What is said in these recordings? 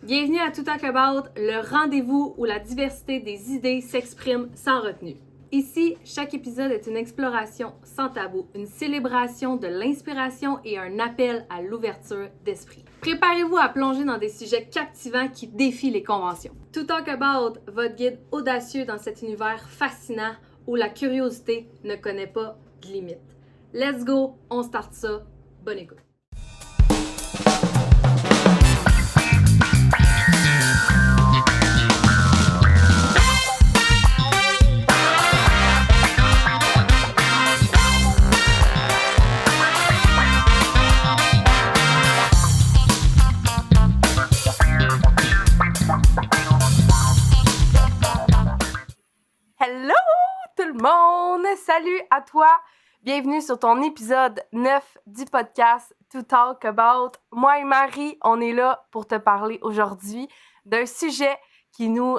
Bienvenue à To Talk About, le rendez-vous où la diversité des idées s'exprime sans retenue. Ici, chaque épisode est une exploration sans tabou, une célébration de l'inspiration et un appel à l'ouverture d'esprit. Préparez-vous à plonger dans des sujets captivants qui défient les conventions. To Talk About, votre guide audacieux dans cet univers fascinant où la curiosité ne connaît pas de limites. Let's go, on start ça. Bonne écoute. Hello tout le monde! Salut à toi! Bienvenue sur ton épisode 9 du podcast To Talk About. Moi et Marie, on est là pour te parler aujourd'hui d'un sujet qui nous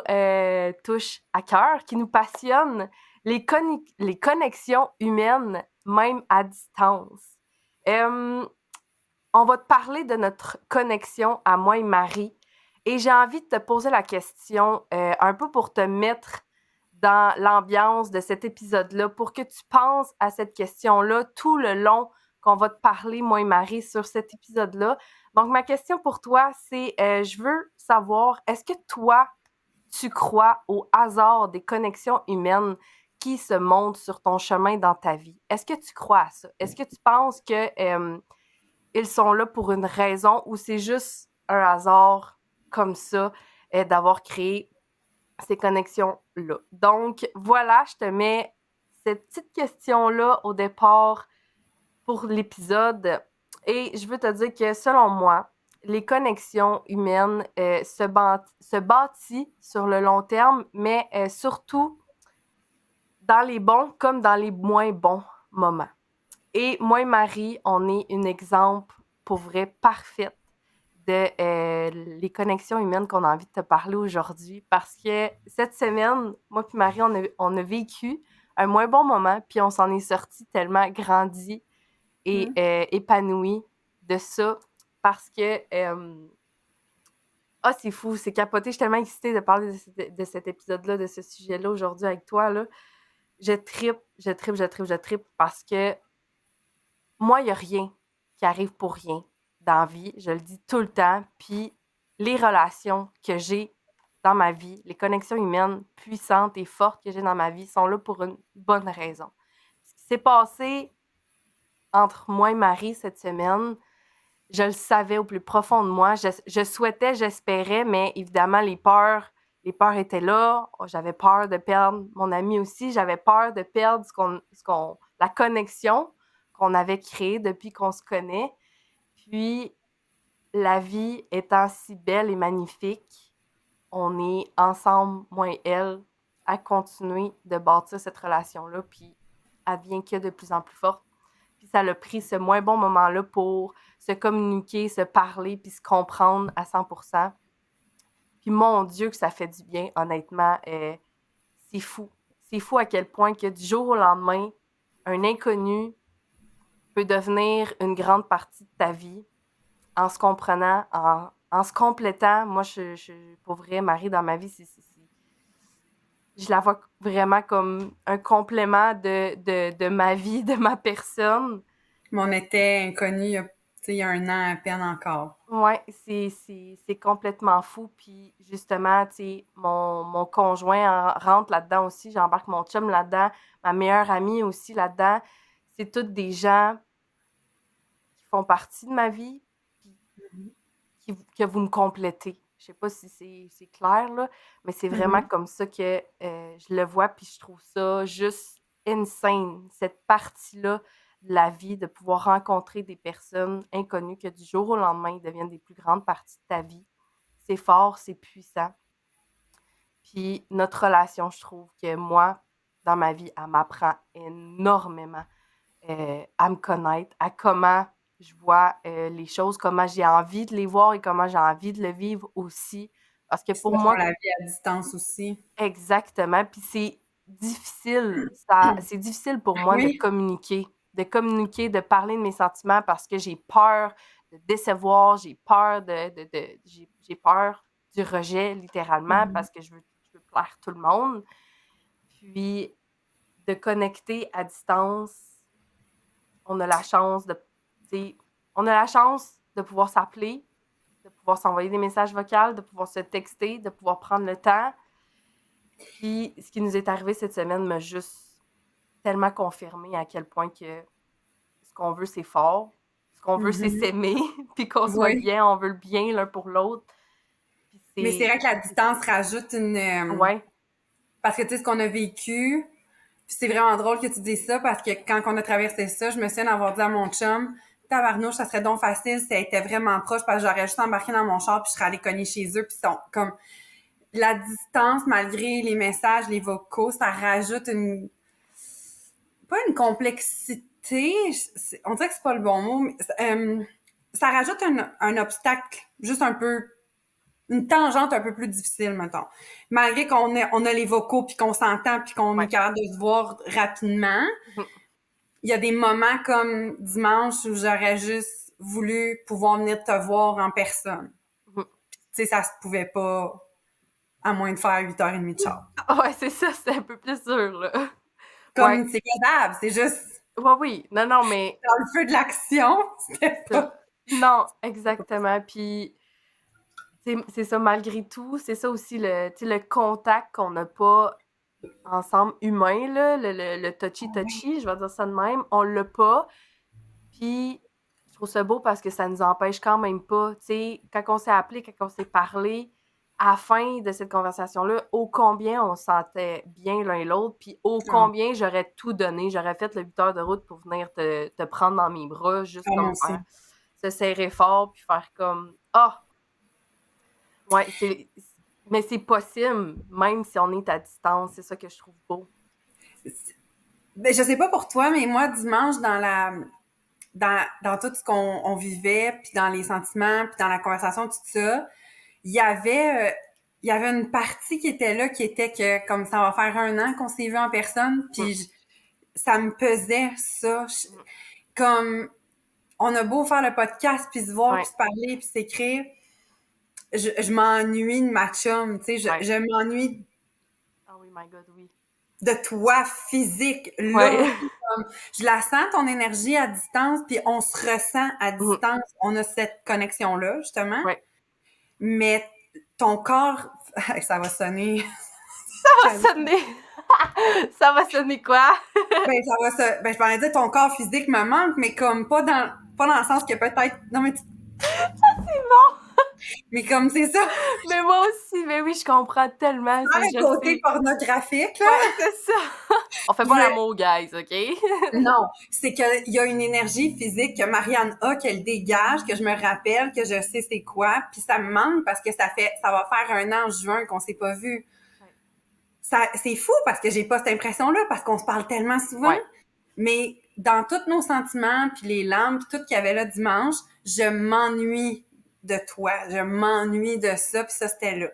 touche à cœur, qui nous passionne, les connexions humaines, même à distance. On va te parler de notre connexion à moi et Marie. Et j'ai envie de te poser la question un peu pour te mettre dans l'ambiance de cet épisode-là, pour que tu penses à cette question-là tout le long qu'on va te parler, moi et Marie, sur cet épisode-là. Donc, ma question pour toi, c'est, je veux savoir, est-ce que toi, tu crois au hasard des connexions humaines qui se montrent sur ton chemin dans ta vie? Est-ce que tu crois à ça? Est-ce que tu penses que ils sont là pour une raison ou c'est juste un hasard comme ça d'avoir créé ces connexions-là? Donc, voilà, je te mets cette petite question-là au départ pour l'épisode. Et je veux te dire que, selon moi, les connexions humaines se bâtissent sur le long terme, mais surtout dans les bons comme dans les moins bons moments. Et moi et Marie, on est un exemple, pour vrai, parfait de les connexions humaines qu'on a envie de te parler aujourd'hui, parce que cette semaine, moi puis Marie, on a vécu un moins bon moment, puis on s'en est sorti tellement grandi et épanoui de ça, parce que c'est fou, c'est capoté, je suis tellement excitée de parler de cet épisode-là, de ce sujet-là aujourd'hui avec toi, là. Je trippe, parce que moi, il n'y a rien qui arrive pour rien dans la vie, je le dis tout le temps, puis les relations que j'ai dans ma vie, les connexions humaines puissantes et fortes que j'ai dans ma vie sont là pour une bonne raison. Ce qui s'est passé entre moi et Marie cette semaine, je le savais au plus profond de moi, je souhaitais, j'espérais, mais évidemment, les peurs étaient là. J'avais peur de perdre mon ami aussi, j'avais peur de perdre la connexion qu'on avait créée depuis qu'on se connaît. Puis, la vie étant si belle et magnifique, on est ensemble, moi et elle, à continuer de bâtir cette relation-là, puis elle devient que de plus en plus forte. Puis ça a pris ce moins bon moment-là pour se communiquer, se parler, puis se comprendre à 100%. Puis mon Dieu que ça fait du bien, honnêtement, c'est fou. C'est fou à quel point que du jour au lendemain, un inconnu peut devenir une grande partie de ta vie en se comprenant, en se complétant. Moi, pour vrai, Marie, dans ma vie, je la vois vraiment comme un complément de ma vie, de ma personne. Mais on était inconnus il y a un an à peine encore. Ouais, c'est complètement fou. Puis justement, tu sais, mon conjoint rentre là-dedans aussi. J'embarque mon chum là-dedans, ma meilleure amie aussi là-dedans. C'est toutes des gens qui font partie de ma vie, que vous me complétez. Je sais pas si c'est clair, là, mais c'est vraiment comme ça que je le vois, puis je trouve ça juste insane, cette partie-là de la vie, de pouvoir rencontrer des personnes inconnues que du jour au lendemain, deviennent des plus grandes parties de ta vie. C'est fort, c'est puissant. Puis notre relation, je trouve que moi, dans ma vie, elle m'apprend énormément à me connaître, à comment je vois les choses, comment j'ai envie de les voir et comment j'ai envie de le vivre aussi. Parce que pour moi, la vie à distance aussi. exactement. Puis c'est difficile, c'est difficile pour moi Oui. de communiquer, de parler de mes sentiments parce que j'ai peur de décevoir, j'ai peur du rejet, littéralement, parce que je veux plaire tout le monde. Puis, de connecter à distance, on a la chance de, tu sais, on a la chance de pouvoir s'appeler, de pouvoir s'envoyer des messages vocaux, de pouvoir se texter, de pouvoir prendre le temps. Puis, ce qui nous est arrivé cette semaine m'a juste tellement confirmé à quel point que ce qu'on veut, c'est fort. Ce qu'on veut, c'est s'aimer, puis qu'on soit Oui. bien, on veut le bien l'un pour l'autre. Puis Mais c'est vrai que la distance rajoute une... Ouais, Parce que tu sais, ce qu'on a vécu, puis c'est vraiment drôle que tu dises ça, parce que quand on a traversé ça, je me souviens d'avoir dit à mon chum, tabarnouche, ça serait donc facile si elle était vraiment proche, parce que j'aurais juste embarqué dans mon char, puis je serais allée cogner chez eux, puis comme la distance, malgré les messages, les vocaux, ça rajoute pas une complexité, on dirait que c'est pas le bon mot, mais ça rajoute un obstacle, juste un peu, une tangente un peu plus difficile, mettons. Malgré on a les vocaux, puis qu'on s'entend, puis qu'on est capable de se voir rapidement, il y a des moments comme dimanche où j'aurais juste voulu pouvoir venir te voir en personne. Tu sais, ça se pouvait pas à moins de faire 8h30 de char. ouais, c'est ça, c'est un peu plus dur, là. Comme, c'est faisable, c'est juste Ouais, oui, non, mais... dans le feu de l'action, c'était pas... Non, exactement, puis... C'est ça, malgré tout, c'est ça aussi, le contact qu'on n'a pas ensemble humain, là, le touchy-touchy, je vais dire ça de même, on l'a pas. Puis, je trouve ça beau parce que ça nous empêche quand même pas, tu sais, quand on s'est appelé, quand on s'est parlé, à la fin de cette conversation-là, ô combien on se sentait bien l'un et l'autre, puis ô combien j'aurais tout donné, j'aurais fait le 8 heures de route pour venir te prendre dans mes bras, juste comme faire, se serrer fort, puis faire comme « Ah! » Ouais, mais c'est possible, même si on est à distance. C'est ça que je trouve beau. Ben, je sais pas pour toi, mais moi, dimanche, dans tout ce qu'on vivait, puis dans les sentiments, puis dans la conversation, tout ça, il y avait une partie qui était là, qui était que, comme ça va faire 1 an qu'on s'est vu en personne, puis ça me pesait, ça. Comme, on a beau faire le podcast, puis se voir, puis se parler, puis s'écrire, je m'ennuie de ma chum, tu sais, je m'ennuie... Oh oui, my God, oui. De toi physique, là. Comme, je la sens, ton énergie à distance, puis on se ressent à distance. On a cette connexion-là, justement. Ouais. Mais ton corps... Ça va sonner... Ça va sonner... Ça va sonner quoi? Ben, je parlais dire ton corps physique me manque, mais comme pas dans le sens que peut-être... Non, mais Ça, c'est bon! Mais comme c'est ça. Mais moi aussi, mais oui, je comprends tellement. Dans le côté pornographique, là. Ouais, c'est ça. On fait pas l'amour, guys, OK? Non, c'est qu'il y a une énergie physique que Marianne a, qu'elle dégage, que je me rappelle, que je sais c'est quoi, puis ça me manque parce que ça va faire 1 an en juin qu'on s'est pas vu. Ouais. C'est fou parce que j'ai pas cette impression-là, parce qu'on se parle tellement souvent. Ouais. Mais dans tous nos sentiments, puis les larmes, puis tout qu'il y avait là dimanche, je m'ennuie de toi, je m'ennuie de ça, puis ça, c'était là.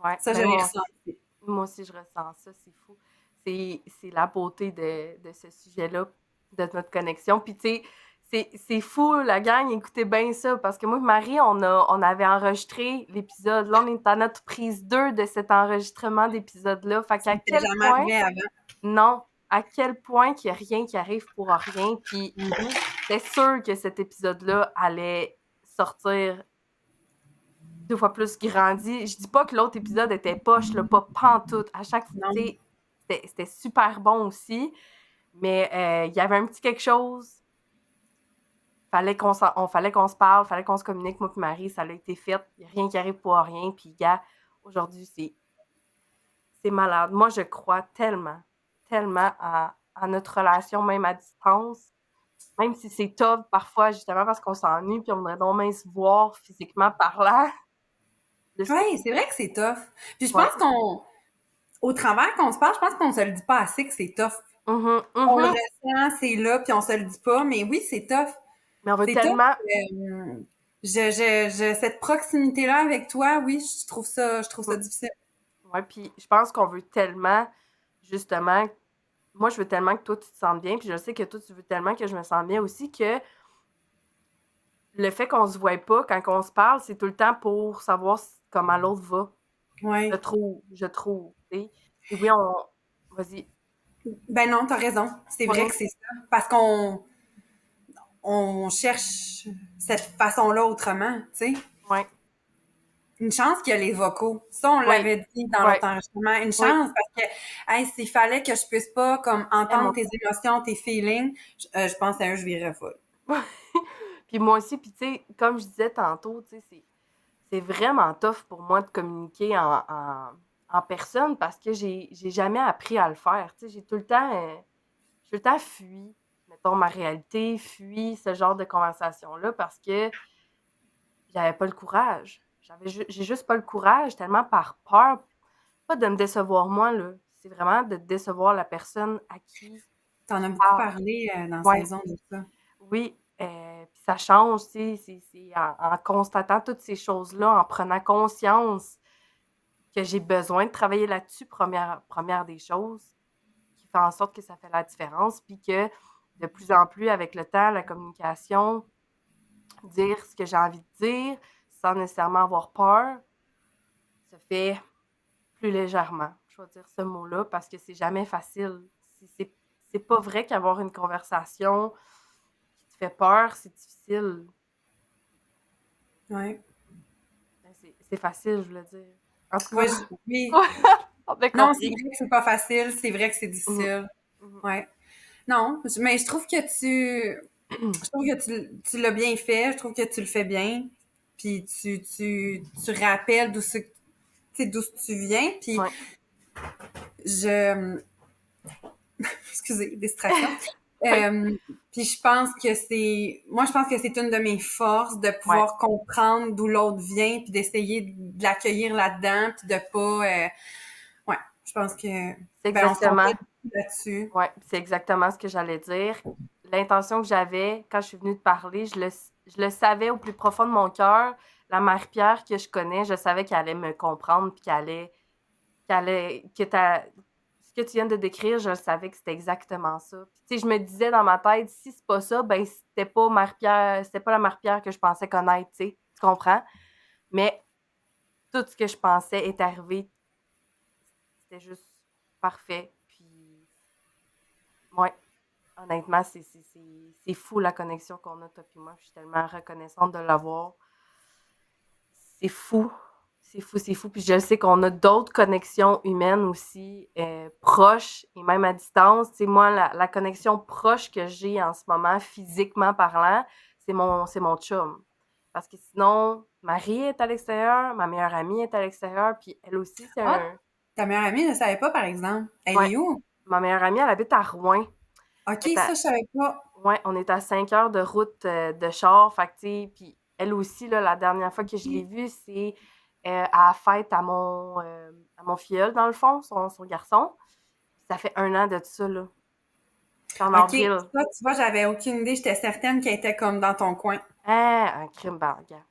Ouais, ça, je l'ai ressenti. Moi aussi, je ressens ça, c'est fou. C'est la beauté de ce sujet-là, de notre connexion. Puis, tu sais, c'est fou, la gang, écoutez bien ça, parce que moi et Marie, on avait enregistré l'épisode. Là, on est à notre prise 2 de cet enregistrement d'épisode-là. Fait qu'à quel point... Non, à quel point qu'il n'y a rien qui arrive pour rien. Puis, c'est sûr que cet épisode-là allait sortir 2 fois plus grandi. Je dis pas que l'autre épisode était poche, là, pas pantoute. À chaque fois, c'était super bon aussi. Mais il y avait un petit quelque chose. Fallait qu'on se parle, fallait qu'on se communique, moi et Marie. Ça a été fait. Il n'y a rien qui arrive pour rien. Puis, gars, aujourd'hui, c'est malade. Moi, je crois tellement à notre relation, même à distance. Même si c'est tough parfois, justement, parce qu'on s'ennuie puis on voudrait donc même se voir physiquement parlant. Oui, c'est vrai que c'est tough. Puis je pense au travers qu'on se parle, je pense qu'on se le dit pas assez que c'est tough. On le ressent, c'est là, puis on se le dit pas, mais oui, c'est tough. Mais on veut tellement... cette proximité-là avec toi, oui, je trouve ça difficile. Oui, puis je pense qu'on veut tellement, justement... Moi, je veux tellement que toi, tu te sentes bien, puis je sais que toi, tu veux tellement que je me sente bien aussi, que le fait qu'on se voit pas quand on se parle, c'est tout le temps pour savoir comment l'autre va. Ouais. Je trouve, tu sais. Et oui, vas-y. Ben non, t'as raison. C'est vrai Oui, que c'est ça. Parce qu'on cherche cette façon-là autrement, tu sais. oui, Une chance qu'il y a les vocaux. Ça, on oui, l'avait dit dans oui, l'autre enregistrement. Une oui. chance parce que, hey, s'il fallait que je puisse pas, comme, entendre tes émotions, tes feelings, je pense à je virerais folle. Puis moi aussi, puis tu sais, comme je disais tantôt, tu sais, c'est vraiment tough pour moi de communiquer en personne parce que j'ai jamais appris à le faire. Tu sais, j'ai tout le temps fui, mettons, ma réalité, fui ce genre de conversation-là parce que j'avais pas le courage. J'ai juste pas le courage, tellement par peur, pas de me décevoir moi, là. C'est vraiment de décevoir la personne à qui T'en as je beaucoup parle. parlé dans Ouais, saison de ça. oui, puis ça change, tu sais, c'est en constatant toutes ces choses-là, en prenant conscience que j'ai besoin de travailler là-dessus, première des choses, qui fait en sorte que ça fait la différence, puis que de plus en plus, avec le temps, la communication, dire ce que j'ai envie de dire sans nécessairement avoir peur, se fait plus légèrement. Je vais dire ce mot-là parce que c'est jamais facile. C'est pas vrai qu'avoir une conversation qui te fait peur, c'est difficile. Ouais. C'est facile, je voulais dire. En tout Ouais, cas, oui. on a Non, c'est compris. vrai que c'est pas facile. C'est vrai que c'est Mhm, difficile. mhm. Ouais. Non, mais je trouve que je trouve que tu l'as bien fait. Je trouve que tu le fais bien. Puis tu rappelles tu sais, d'où tu viens. Puis Ouais. je, excusez, distraction. Euh, puis je pense que c'est une de mes forces de Ouais. pouvoir comprendre d'où l'autre vient, puis d'essayer de l'accueillir là-dedans, puis de pas, ouais, je pense que, C'est ben, on se exactement. complète beaucoup là-dessus. Ouais, c'est exactement ce que j'allais dire. L'intention que j'avais quand je suis venue te parler, je le savais au plus profond de mon cœur. La Marie-Pierre que je connais, je savais qu'elle allait me comprendre puis ce que tu viens de décrire, je savais que c'était exactement ça. Puis, tu sais, je me disais dans ma tête, si c'est pas ça, ben c'était pas la Marie-Pierre que je pensais connaître, tu sais. Tu comprends? Mais tout ce que je pensais est arrivé. C'était juste parfait. Puis, ouais. Honnêtement, c'est fou la connexion qu'on a, toi et moi. Je suis tellement reconnaissante de l'avoir. C'est fou. C'est fou, c'est fou. Puis je sais qu'on a d'autres connexions humaines aussi, proches et même à distance. Tu sais, moi, la connexion proche que j'ai en ce moment, physiquement parlant, c'est mon chum. Parce que sinon, Marie est à l'extérieur, ma meilleure amie est à l'extérieur, puis elle aussi, c'est Ah, un... ta meilleure amie ne savait pas, par exemple. Elle Ouais, est où? ma meilleure amie, elle habite à Rouen. OK, Elle est ça, je savais pas. Ouais, on est à 5 heures de route de char. Fait que, tu sais, puis elle aussi, là, la dernière fois que je l'ai vue, c'est à la fête à mon filleul, dans le fond, son garçon. Ça fait 1 an de ça, là. C'est en OK, avril. ça, tu vois, j'avais aucune idée. J'étais certaine qu'elle était comme dans ton coin. Ah, un crime bargant.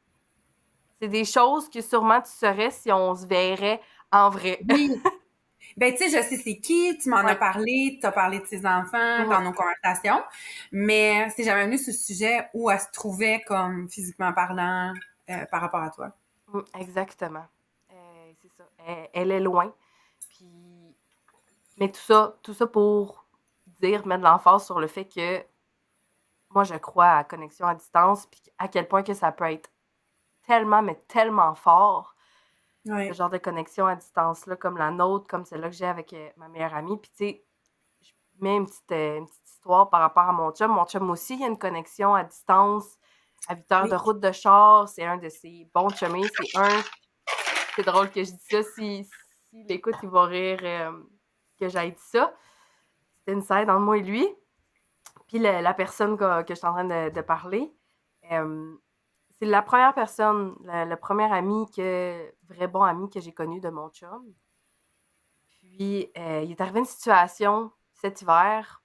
C'est des choses que sûrement tu saurais si on se verrait en vrai. Oui. Ben, tu sais, je sais c'est qui, tu m'en as Ouais. parlé, tu as parlé de ses enfants Mhm. dans nos conversations, mais c'est jamais venu ce sujet où elle se trouvait comme physiquement parlant par rapport à toi. Exactement. C'est ça. Elle est loin. Puis, mais tout ça pour mettre l'emphase sur le fait que moi, je crois à la connexion à distance, puis à quel point que ça peut être tellement, mais tellement fort, ce Oui. genre de connexion à distance-là, comme la nôtre, comme celle-là que j'ai avec ma meilleure amie. Puis, tu sais, je mets une petite histoire par rapport à mon chum. Mon chum aussi, il y a une connexion à distance, à 8 heures de Oui. route de char. C'est un de ses bons chumés. C'est drôle que je dis ça. Si l'écoute, il va rire que j'aille dit ça. C'était une scène entre moi et lui. Puis la personne que je suis en train de parler, euh, c'est la première personne, le premier vrai bon ami que j'ai connu de mon chum. Puis il est arrivé une situation cet hiver.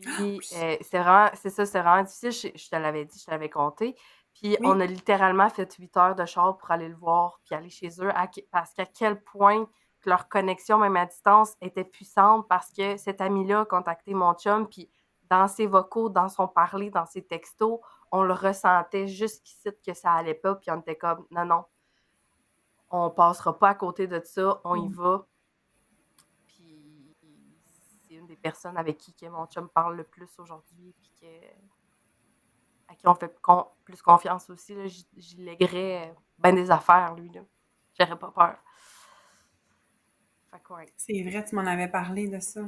Puis c'est vraiment difficile. Je te l'avais dit, je te l'avais compté. Puis on Oui. a littéralement fait 8 heures de char pour aller le voir, puis aller chez eux, parce qu'à quel point que leur connexion, même à distance, était puissante, parce que cet ami-là a contacté mon chum, puis dans ses vocaux, dans son parler, dans ses textos, on le ressentait jusqu'ici que ça allait pas, puis on était comme, non, non, on passera pas à côté de ça, on y va. Puis c'est une des personnes avec qui que mon chum parle le plus aujourd'hui, puis à qui on fait plus confiance aussi. Là. J'y lèguerais ben des affaires, lui. Là. J'aurais pas peur. Fait que ouais. C'est vrai, tu m'en avais parlé de ça.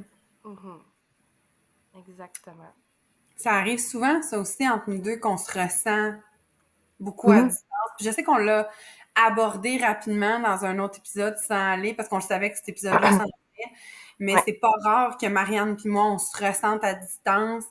Exactement. Ça arrive souvent, ça aussi, entre nous deux, qu'on se ressent beaucoup à distance. Puis je sais qu'on l'a abordé rapidement dans un autre épisode sans aller, parce qu'on le savait que cet épisode-là s'en allait. Mais c'est pas rare que Marianne puis moi, on se ressente à distance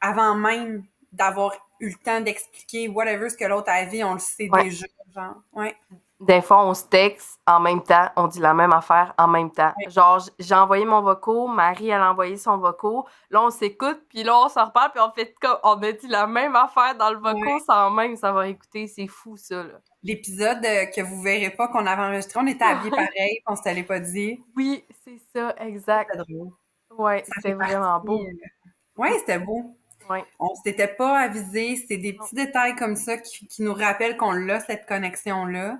avant même d'avoir eu le temps d'expliquer whatever ce que l'autre a vu, on le sait déjà, genre. Ouais. Des fois, on se texte en même temps, on dit la même affaire en même temps. Ouais. Genre, j'ai envoyé mon vocal, Marie, elle a envoyé son vocal. Là, on s'écoute, puis là, on s'en reparle, puis on fait comme, on a dit la même affaire dans le vocal sans même savoir écouter. C'est fou, ça, là. L'épisode que vous verrez pas qu'on avait enregistré, on était habillés pareil, puis on se l'est pas dit. Oui, c'est ça, exact. C'était drôle. Ouais, c'était vraiment beau. Oui, c'était beau. Ouais. On s'était pas avisé, c'est des petits détails comme ça qui nous rappellent qu'on a cette connexion-là.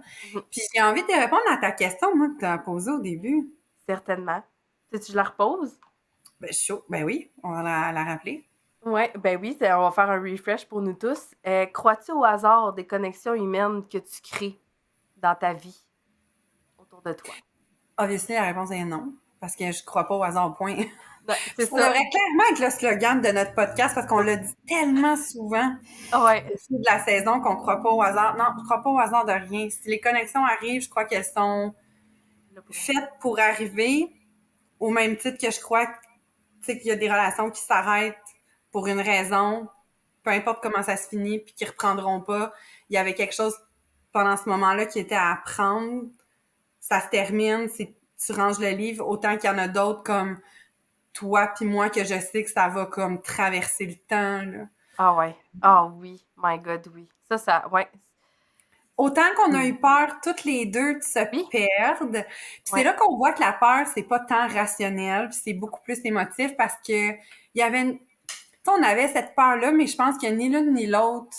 Puis j'ai envie de répondre à ta question, moi, que tu as posée au début. Certainement. Tu je la repose? Ben, chaud. Ben oui, on va la rappeler. Ouais, ben oui, on va faire un refresh pour nous tous. Crois-tu au hasard des connexions humaines que tu crées dans ta vie autour de toi? Obviously, la réponse est non, parce que je crois pas au hasard, point. Non, c'est ça devrait clairement être le slogan de notre podcast, parce qu'on l'a dit tellement souvent au fil de la saison qu'on croit pas au hasard. Non, je crois pas au hasard de rien. Si les connexions arrivent, je crois qu'elles sont faites pour arriver, au même titre que je crois qu'il y a des relations qui s'arrêtent pour une raison, peu importe comment ça se finit, puis qui reprendront pas. Il y avait quelque chose pendant ce moment-là qui était à apprendre. Ça se termine, tu ranges le livre, autant qu'il y en a d'autres comme toi puis moi que je sais que ça va comme traverser le temps. Là. Ah ouais. Ah oui. My God, oui. Ça, ouais. Autant qu'on a eu peur toutes les deux de se perdre. Puis c'est là qu'on voit que la peur, c'est pas tant rationnel, puis c'est beaucoup plus émotif parce que il y avait on avait cette peur-là, mais je pense que ni l'une ni l'autre.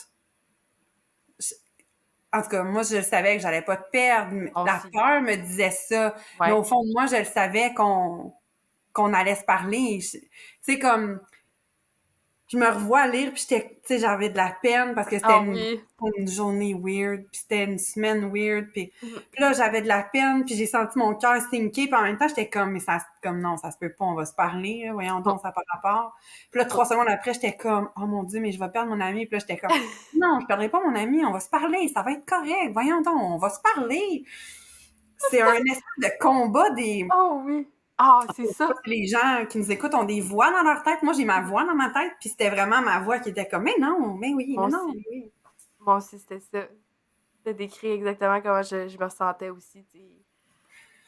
En tout cas, moi, je le savais que j'allais pas te perdre. La peur me disait ça. Ouais. Mais au fond de moi, je le savais qu'on allait se parler. Tu sais, comme, je me revois lire, puis j'avais de la peine parce que c'était une journée weird, puis c'était une semaine weird, puis là, j'avais de la peine, puis j'ai senti mon cœur sinker, puis en même temps, j'étais comme, mais non, ça se peut pas, on va se parler, là, voyons donc, ça n'a pas rapport. Puis là, 3 secondes après, j'étais comme, oh mon Dieu, mais je vais perdre mon ami, puis là, j'étais comme, non, je perdrai pas mon ami, on va se parler, ça va être correct, voyons donc, on va se parler. C'est un espèce de combat des... Oh oui! Ah, c'est ça! Les gens qui nous écoutent ont des voix dans leur tête. Moi, j'ai ma voix dans ma tête, puis c'était vraiment ma voix qui était comme « Mais non, mais oui, mais non, mais oui. » Moi aussi, c'était ça. T'as décrit exactement comment je me sentais aussi.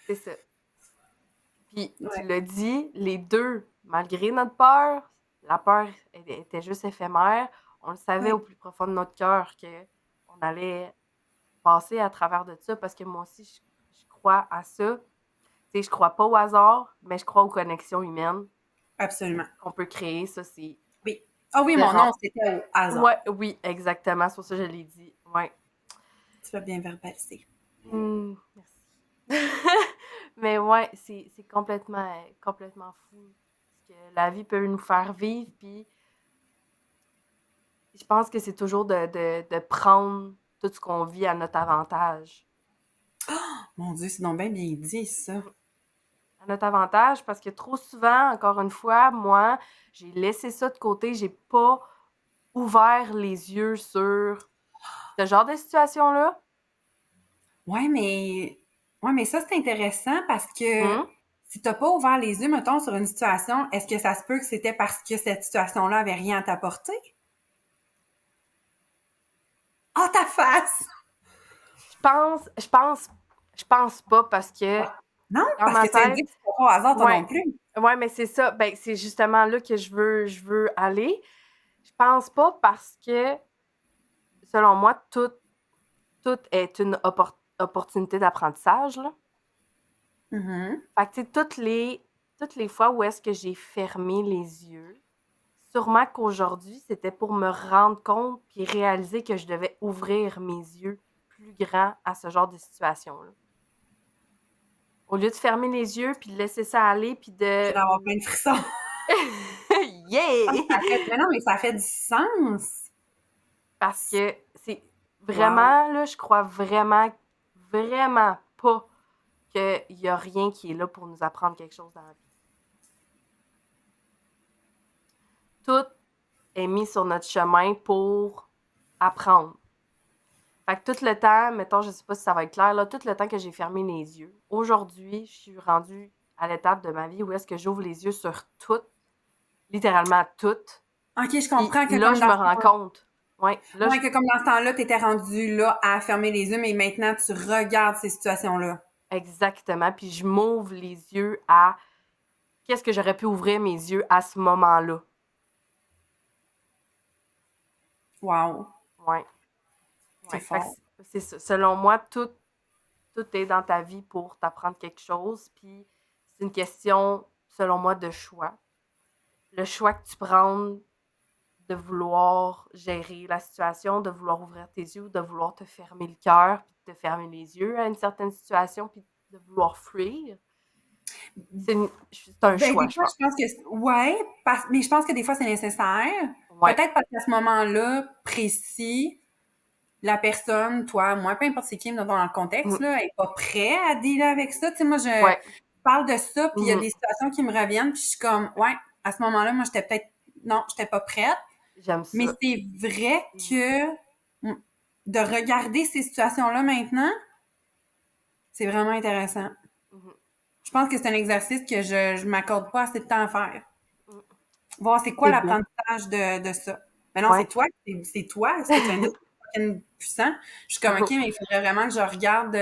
C'est ça. Puis, tu l'as dit, les deux, malgré notre peur, la peur était juste éphémère. On le savait au plus profond de notre cœur qu'on allait passer à travers de ça, parce que moi aussi, je crois à ça. Tu sais, je crois pas au hasard, mais je crois aux connexions humaines. Absolument. Qu'on peut créer, ça, c'est... Oui. Ah oui, mon nom, c'était au hasard. Ouais, oui, exactement. C'est pour ça que je l'ai dit. Ouais. Tu vas bien verbaliser. Merci. Mais ouais, c'est complètement fou. Parce que la vie peut nous faire vivre, puis je pense que c'est toujours de prendre tout ce qu'on vit à notre avantage. Oh, mon Dieu, c'est donc bien dit, ça. À notre avantage, parce que trop souvent, encore une fois, moi, j'ai laissé ça de côté, j'ai pas ouvert les yeux sur ce genre de situation-là. Ouais, mais ça, c'est intéressant parce que si t'as pas ouvert les yeux, mettons, sur une situation, est-ce que ça se peut que c'était parce que cette situation-là avait rien à t'apporter? Ah, ta face! Je pense pas parce que... Non, parce que tu as dit que c'est pas au hasard, toi non plus. Ouais, mais c'est ça. Ben, c'est justement là que je veux aller. Je pense pas parce que, selon moi, tout est une opportunité d'apprentissage, là. Fait que, tu sais, toutes les fois où est-ce que j'ai fermé les yeux, sûrement qu'aujourd'hui, c'était pour me rendre compte puis réaliser que je devais ouvrir mes yeux plus grand à ce genre de situation-là. Au lieu de fermer les yeux, puis de laisser ça aller, puis Je de... viens d'avoir plein de frissons. Yeah! Mais non, mais ça fait du sens. Parce que c'est Wow. vraiment, là, je crois vraiment, vraiment pas qu'il y a rien qui est là pour nous apprendre quelque chose dans la vie. Tout est mis sur notre chemin pour apprendre. Fait que tout le temps, mettons, je sais pas si ça va être clair, là, tout le temps que j'ai fermé les yeux, aujourd'hui, je suis rendue à l'étape de ma vie où est-ce que j'ouvre les yeux sur tout, littéralement tout. OK, je comprends que Là, comme je dans me ce rends temps- compte. Ouais, là, Ouais, que comme dans ce temps-là, t'étais rendu là à fermer les yeux, mais maintenant, tu regardes ces situations-là. exactement. Puis je m'ouvre les yeux à qu'est-ce que j'aurais pu ouvrir mes yeux à ce moment-là. Wow. Ouais. C'est Ouais. Fait que fort. c'est ça. Selon moi, tout est dans ta vie pour t'apprendre quelque chose. Puis c'est une question, selon moi, de choix. Le choix que tu prends de vouloir gérer la situation, de vouloir ouvrir tes yeux, de vouloir te fermer le cœur, puis de te fermer les yeux à une certaine situation, puis de vouloir fuir. C'est un Ben, choix, des je fois, pense. je pense que, ouais, mais je pense que des fois, c'est nécessaire. Ouais. Peut-être parce qu'à ce moment-là précis, la personne, toi, moi, peu importe c'est qui, dans le contexte, là, est pas prêt à dealer avec ça. Tu sais, moi, je Ouais. parle de ça, puis il y a Mhm. des situations qui me reviennent, puis je suis comme, ouais, à ce moment-là, moi, j'étais pas prête. J'aime Mais ça. c'est vrai Mhm. que de regarder ces situations-là maintenant, c'est vraiment intéressant. Mhm. Je pense que c'est un exercice que je m'accorde pas assez de temps à faire. Mhm. Voir c'est quoi C'est beau. l'apprentissage de ça. Mais non, Ouais. c'est toi, ce que tu viens de dire, c'est fucking puissant. Je suis comme, OK, mais il faudrait vraiment que je regarde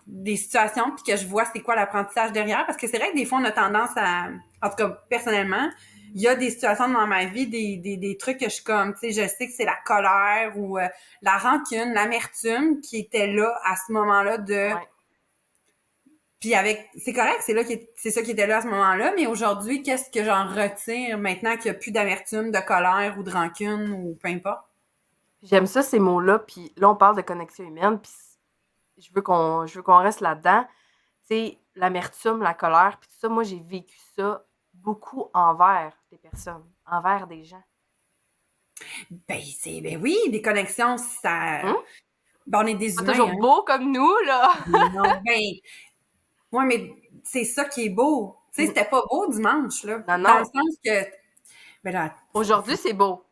des situations puis que je vois c'est quoi l'apprentissage derrière. Parce que c'est vrai que des fois, on a tendance à, en tout cas, personnellement, il y a des situations dans ma vie, des trucs que je suis comme, tu sais, je sais que c'est la colère ou la rancune, l'amertume qui était là à ce moment-là de... Ouais. Puis c'est correct, c'est ça qui était là à ce moment-là, mais aujourd'hui, qu'est-ce que j'en retire maintenant qu'il n'y a plus d'amertume, de colère ou de rancune ou peu importe? J'aime ça, ces mots-là. Puis là, on parle de connexion humaine. Puis je veux qu'on reste là-dedans. Tu sais, l'amertume, la colère, puis tout ça, moi, j'ai vécu ça beaucoup envers des personnes, envers des gens. Ben oui, des connexions, ça, Hum? ben on est des Pas humains, toujours hein. beau comme nous, là. Non, ben, ouais, mais c'est ça qui est beau. Tu sais, c'était pas beau dimanche, là. Non, Dans le non. sens que, ben là, Aujourd'hui, c'est beau.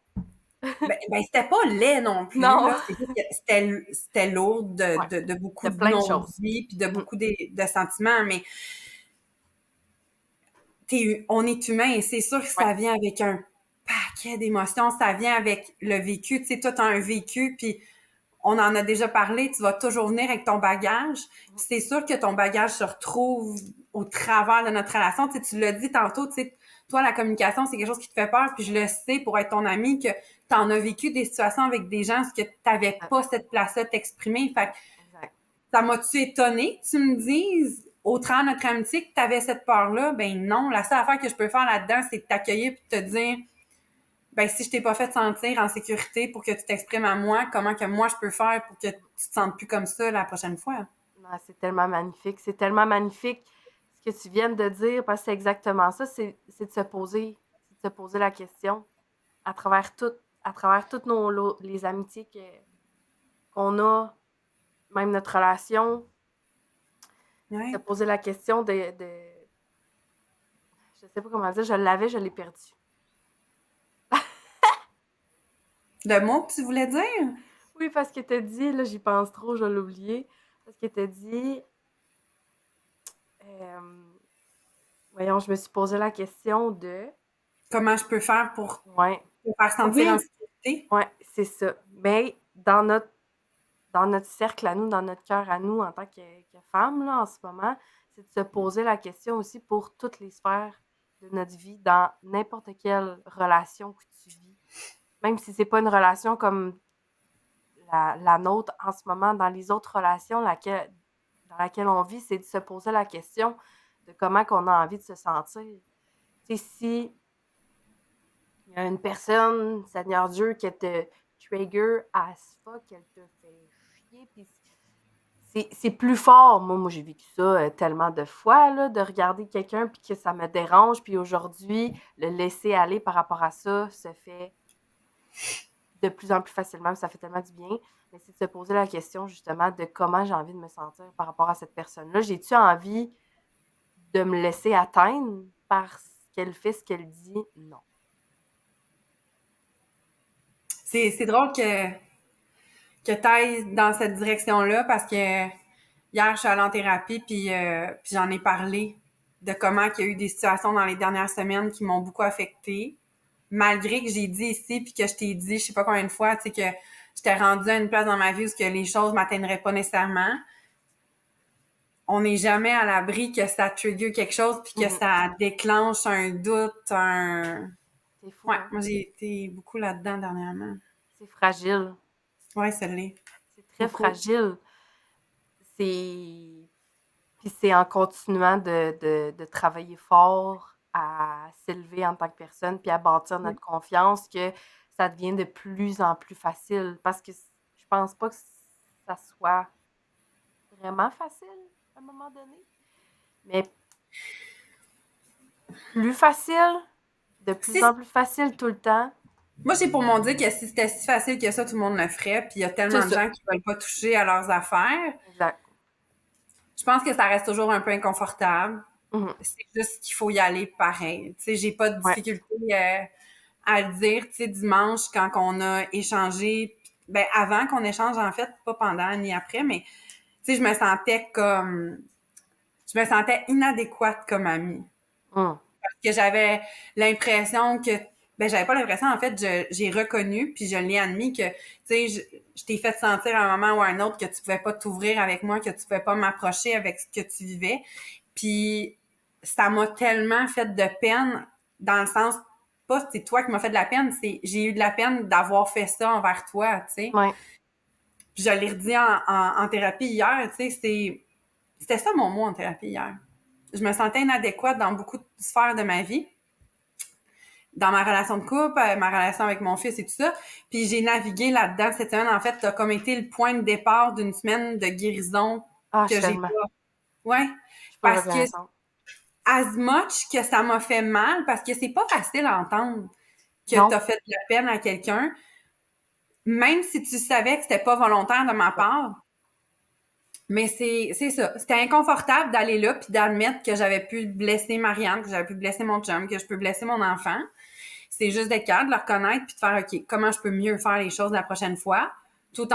ben c'était pas laid non plus, Non. là. C'est juste que c'était lourd Ouais. de beaucoup De de plein de choses. non-dits puis de Hum. beaucoup de sentiments, mais on est humain et c'est sûr que Ouais. ça vient avec un paquet d'émotions, ça vient avec le vécu. Tu sais, toi, t'as un vécu, puis on en a déjà parlé, tu vas toujours venir avec ton bagage. Puis c'est sûr que ton bagage se retrouve au travers de notre relation. Tu sais, tu l'as dit tantôt, tu sais, toi, la communication, c'est quelque chose qui te fait peur, puis je le sais pour être ton ami que t'en as vécu des situations avec des gens où tu n'avais pas cette place-là de t'exprimer. Fait que Exact. ça m'a-tu étonné que tu me dises, au travers de notre amitié, que tu avais cette peur-là? Ben non, la seule affaire que je peux faire là-dedans, c'est de t'accueillir et de te dire, ben si je t'ai pas fait sentir en sécurité pour que tu t'exprimes à moi, comment que moi je peux faire pour que tu te sentes plus comme ça la prochaine fois? Non, c'est tellement magnifique. C'est tellement magnifique ce que tu viens de dire, parce que c'est exactement ça. C'est de se poser, la question à travers toutes les amitiés qu'on a, même notre relation, se Ouais. poser la question je sais pas comment dire, je l'ai perdu. Le mot que tu voulais dire? Oui, parce que t'as dit, là, j'y pense trop, je l'ai oublié, parce que t'as dit, voyons, je me suis posé la question de, Comment je peux faire pour ouais, te faire sentir en oui, sécurité? ouais, c'est ça. Mais dans notre cercle à nous, dans notre cœur à nous, en tant que femmes, là, en ce moment, c'est de se poser la question aussi pour toutes les sphères de notre vie, dans n'importe quelle relation que tu vis. Même si c'est pas une relation comme la nôtre en ce moment, dans les autres relations dans laquelle on vit, c'est de se poser la question de comment qu'on a envie de se sentir. Tu sais, si il y a une personne, Seigneur Dieu, que trigger as fuck, qu'elle te fait chier, puis c'est plus fort. Moi, j'ai vécu ça tellement de fois, là, de regarder quelqu'un puis que ça me dérange, puis aujourd'hui, le laisser aller par rapport à ça se fait de plus en plus facilement, ça fait tellement du bien. Mais c'est de se poser la question, justement, de comment j'ai envie de me sentir par rapport à cette personne-là. J'ai-tu envie de me laisser atteindre par ce qu'elle fait, ce qu'elle dit? Non. C'est drôle que tu ailles dans cette direction-là parce que hier, je suis allée en thérapie puis j'en ai parlé de comment il y a eu des situations dans les dernières semaines qui m'ont beaucoup affectée. Malgré que j'ai dit ici puis que je t'ai dit, je sais pas combien de fois, tu sais, que j'étais rendue à une place dans ma vie où que les choses m'atteigneraient pas nécessairement. On n'est jamais à l'abri que ça trigger quelque chose puis que ça déclenche un doute, C'est fou, Ouais, hein? moi j'ai été beaucoup là-dedans dernièrement. C'est fragile. Ouais, ça l'est. C'est très Beaucoup. fragile. Puis c'est en continuant de travailler fort à s'élever en tant que personne puis à bâtir notre confiance que ça devient de plus en plus facile. Parce que je pense pas que ça soit vraiment facile à un moment donné. Mais plus facile, de plus en plus facile tout le temps. Moi, j'ai pour mon dire que si c'était si facile que ça, tout le monde le ferait. Puis il y a tellement de gens qui veulent pas toucher à leurs affaires. Exact. Je pense que ça reste toujours un peu inconfortable. Mhm. C'est juste qu'il faut y aller pareil. Tu sais, j'ai pas de Ouais. difficulté à le dire. Tu sais, dimanche, quand on a échangé, ben avant qu'on échange, en fait, pas pendant ni après, mais tu sais, je me sentais inadéquate comme amie. Mhm. Parce que j'avais l'impression que, ben j'avais pas l'impression, en fait, j'ai reconnu, puis je l'ai admis que, tu sais, je t'ai fait sentir à un moment ou à un autre que tu pouvais pas t'ouvrir avec moi, que tu pouvais pas m'approcher avec ce que tu vivais. Puis ça m'a tellement fait de peine, dans le sens, pas c'est toi qui m'as fait de la peine, c'est j'ai eu de la peine d'avoir fait ça envers toi, tu sais. Ouais. Puis je l'ai redit en thérapie hier, tu sais, c'était ça mon mot en thérapie hier. Je me sentais inadéquate dans beaucoup de sphères de ma vie, dans ma relation de couple, ma relation avec mon fils et tout ça. Puis j'ai navigué là-dedans cette semaine. En fait, ça a comme été le point de départ d'une semaine de guérison Ah, je que suis j'ai tellement. pas. Ouais. Je suis pas Parce que reconnaissante. as much que ça m'a fait mal, parce que c'est pas facile à entendre que Non. t'as fait de la peine à quelqu'un, même si tu savais que c'était pas volontaire de ma part. Mais c'est ça. C'était inconfortable d'aller là puis d'admettre que j'avais pu blesser Marianne, que j'avais pu blesser mon chum, que je peux blesser mon enfant. C'est juste d'être capable de le reconnaître puis de faire, OK, comment je peux mieux faire les choses la prochaine fois, tout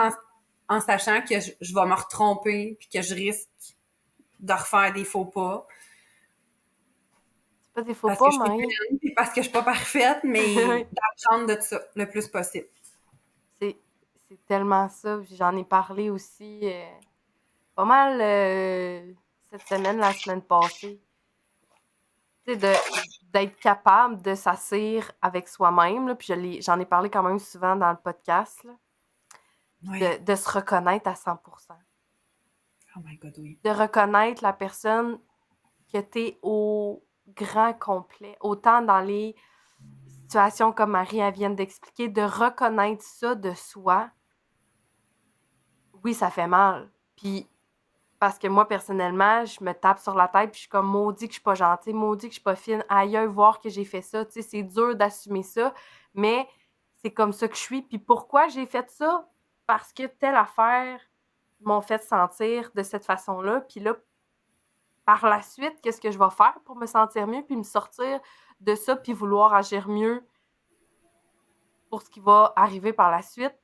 en sachant que je vais me retromper puis que je risque de refaire des faux pas. C'est pas des faux Parce pas, que je suis Marie. humaine puis parce que je suis pas parfaite, mais d'apprendre de ça le plus possible. C'est tellement ça. Puis j'en ai parlé aussi pas mal cette semaine, la semaine passée. Tu sais, d'être capable de s'assire avec soi-même. Là, puis j'en ai parlé quand même souvent dans le podcast. Là, Ouais. de se reconnaître à 100%. Oh my God, oui. De reconnaître la personne que t'es au grand complet. Autant dans les situations comme Marie elle vient d'expliquer, de reconnaître ça de soi. Oui, ça fait mal. Puis parce que moi, personnellement, je me tape sur la tête puis je suis comme maudit que je suis pas gentille, maudit que je suis pas fine, aïe, voir que j'ai fait ça. Tu sais, c'est dur d'assumer ça, mais c'est comme ça que je suis. Puis pourquoi j'ai fait ça? Parce que telle affaire m'ont fait sentir de cette façon-là. Puis là, par la suite, qu'est-ce que je vais faire pour me sentir mieux puis me sortir de ça puis vouloir agir mieux pour ce qui va arriver par la suite?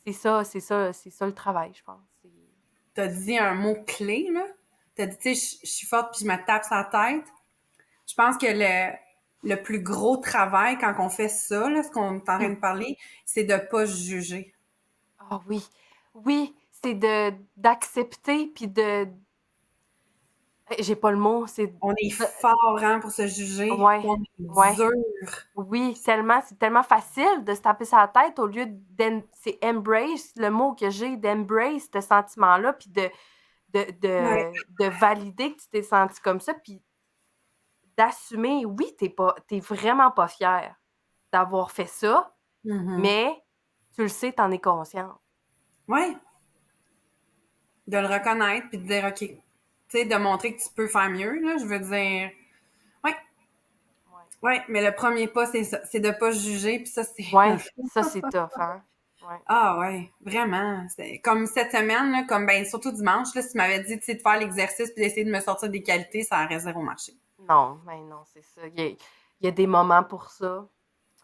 C'est ça le travail, je pense. T'as dit un mot clé, là. T'as dit, tu sais, je suis forte puis je me tape sa tête. Je pense que le plus gros travail quand on fait ça, là, ce qu'on est en train de parler, c'est de pas se juger. Ah oui. Oui, c'est d'accepter puis de... J'ai pas le mot, c'est... On est fort, hein, pour se juger. Ouais, On est ouais. dur. Oui, tellement, c'est tellement facile de se taper sa tête au lieu c'est embrace, le mot que j'ai, d'embrace ce sentiment-là, puis Ouais. de valider que tu t'es senti comme ça, puis d'assumer, oui, t'es vraiment pas fier d'avoir fait ça, Mhm. mais tu le sais, t'en es consciente. Ouais. De le reconnaître puis de dire, OK, tu sais, de montrer que tu peux faire mieux, là, je veux dire, ouais, ouais, mais le premier pas, c'est ça, c'est de pas juger, puis ça, c'est... Ouais, ça, c'est tough, hein? Ouais. Ah ouais, vraiment. C'est comme cette semaine, là, comme ben surtout dimanche, là, si tu m'avais dit, tu sais, de faire l'exercice puis d'essayer de me sortir des qualités, ça aurait zéro marché. Non, mais non, c'est ça. Il y a des moments pour ça.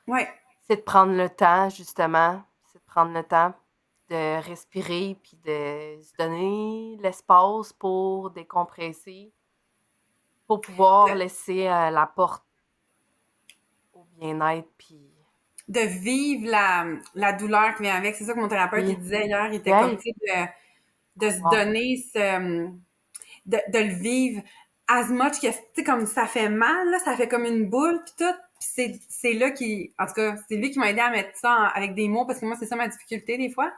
Ouais, C'est de prendre le temps, justement. C'est de prendre le temps de respirer puis de se donner l'espace pour décompresser, pour pouvoir laisser la porte au bien-être puis... de vivre la douleur qui vient avec. C'est ça que mon thérapeute Oui. il disait hier. Il était Yeah. comme, tu sais, de se Wow. donner de le vivre as much que, tu sais, comme ça fait mal, là, ça fait comme une boule, puis tout. Puis c'est là qui, en tout cas, c'est lui qui m'a aidé à mettre ça avec des mots, parce que moi, c'est ça ma difficulté des fois.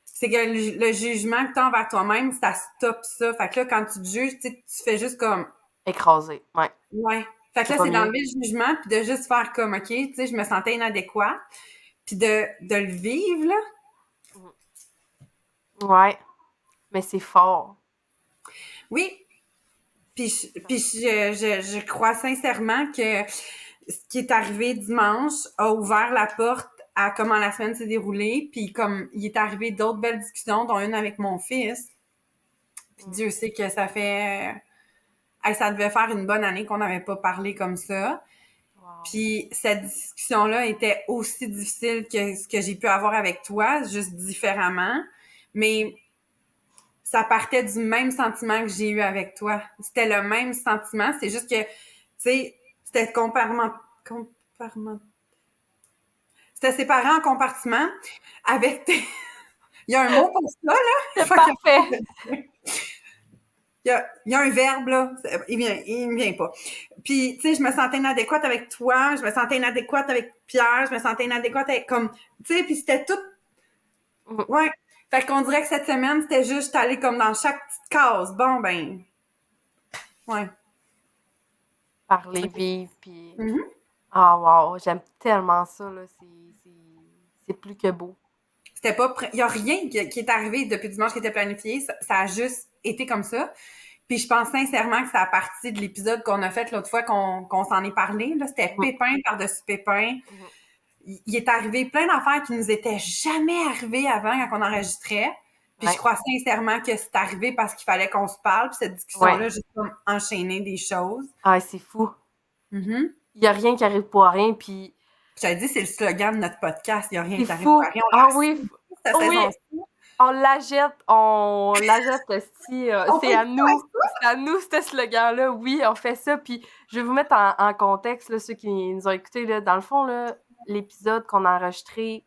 C'est que le jugement que tu as envers toi-même, ça stoppe ça. Fait que là, quand tu te juges, tu sais, tu fais juste comme, Écrasé, ouais. ouais. Fait que C'est là, pas c'est mieux. d'enlever le jugement, puis de juste faire comme, OK, tu sais, je me sentais inadéquat, puis de le vivre, là. Ouais, mais c'est fort. Oui. Puis je crois sincèrement que ce qui est arrivé dimanche a ouvert la porte à comment la semaine s'est déroulée. Puis comme il est arrivé d'autres belles discussions, dont une avec mon fils. Puis Dieu sait que ça fait... ça devait faire une bonne année qu'on n'avait pas parlé comme ça. Wow. Puis cette discussion-là était aussi difficile que ce que j'ai pu avoir avec toi, juste différemment. Mais ça partait du même sentiment que j'ai eu avec toi. C'était le même sentiment, c'est juste que, tu sais, c'était c'était séparé en compartiments avec Il y a un mot pour ça, là. C'est parfait. Il y a un verbe, là. Il me vient pas. Puis, tu sais, je me sentais inadéquate avec toi, je me sentais inadéquate avec Pierre, je me sentais inadéquate avec, comme, tu sais, puis c'était tout. Ouais. Fait qu'on dirait que cette semaine, c'était juste aller comme dans chaque petite case. Bon, ben. Ouais. Parler, vivre, puis... Mm-hmm. Ah, wow, j'aime tellement ça, là. C'est plus que beau. C'était pas... Il y a rien qui est arrivé depuis dimanche qui était planifié. Ça a juste été comme ça. Puis je pense sincèrement que c'est à partir de l'épisode qu'on a fait l'autre fois qu'on s'en est parlé. Là, c'était pépin par-dessus pépin. Il est arrivé plein d'affaires qui nous étaient jamais arrivées avant quand on enregistrait. Puis je crois sincèrement que c'est arrivé parce qu'il fallait qu'on se parle. Puis cette discussion-là, juste comme enchaîner des choses. Ah, c'est fou. Mm-hmm. Il y a rien qui arrive pour rien, puis... Je t'avais dit, c'est le slogan de notre podcast. Il y a rien qui arrive fou. pour rien. Ah oui, oui. On la jette, c'est à nous. C'est à nous, ce slogan-là. Oui, on fait ça. Puis je vais vous mettre en contexte, là, ceux qui nous ont écoutés. Là, dans le fond, là, l'épisode qu'on a enregistré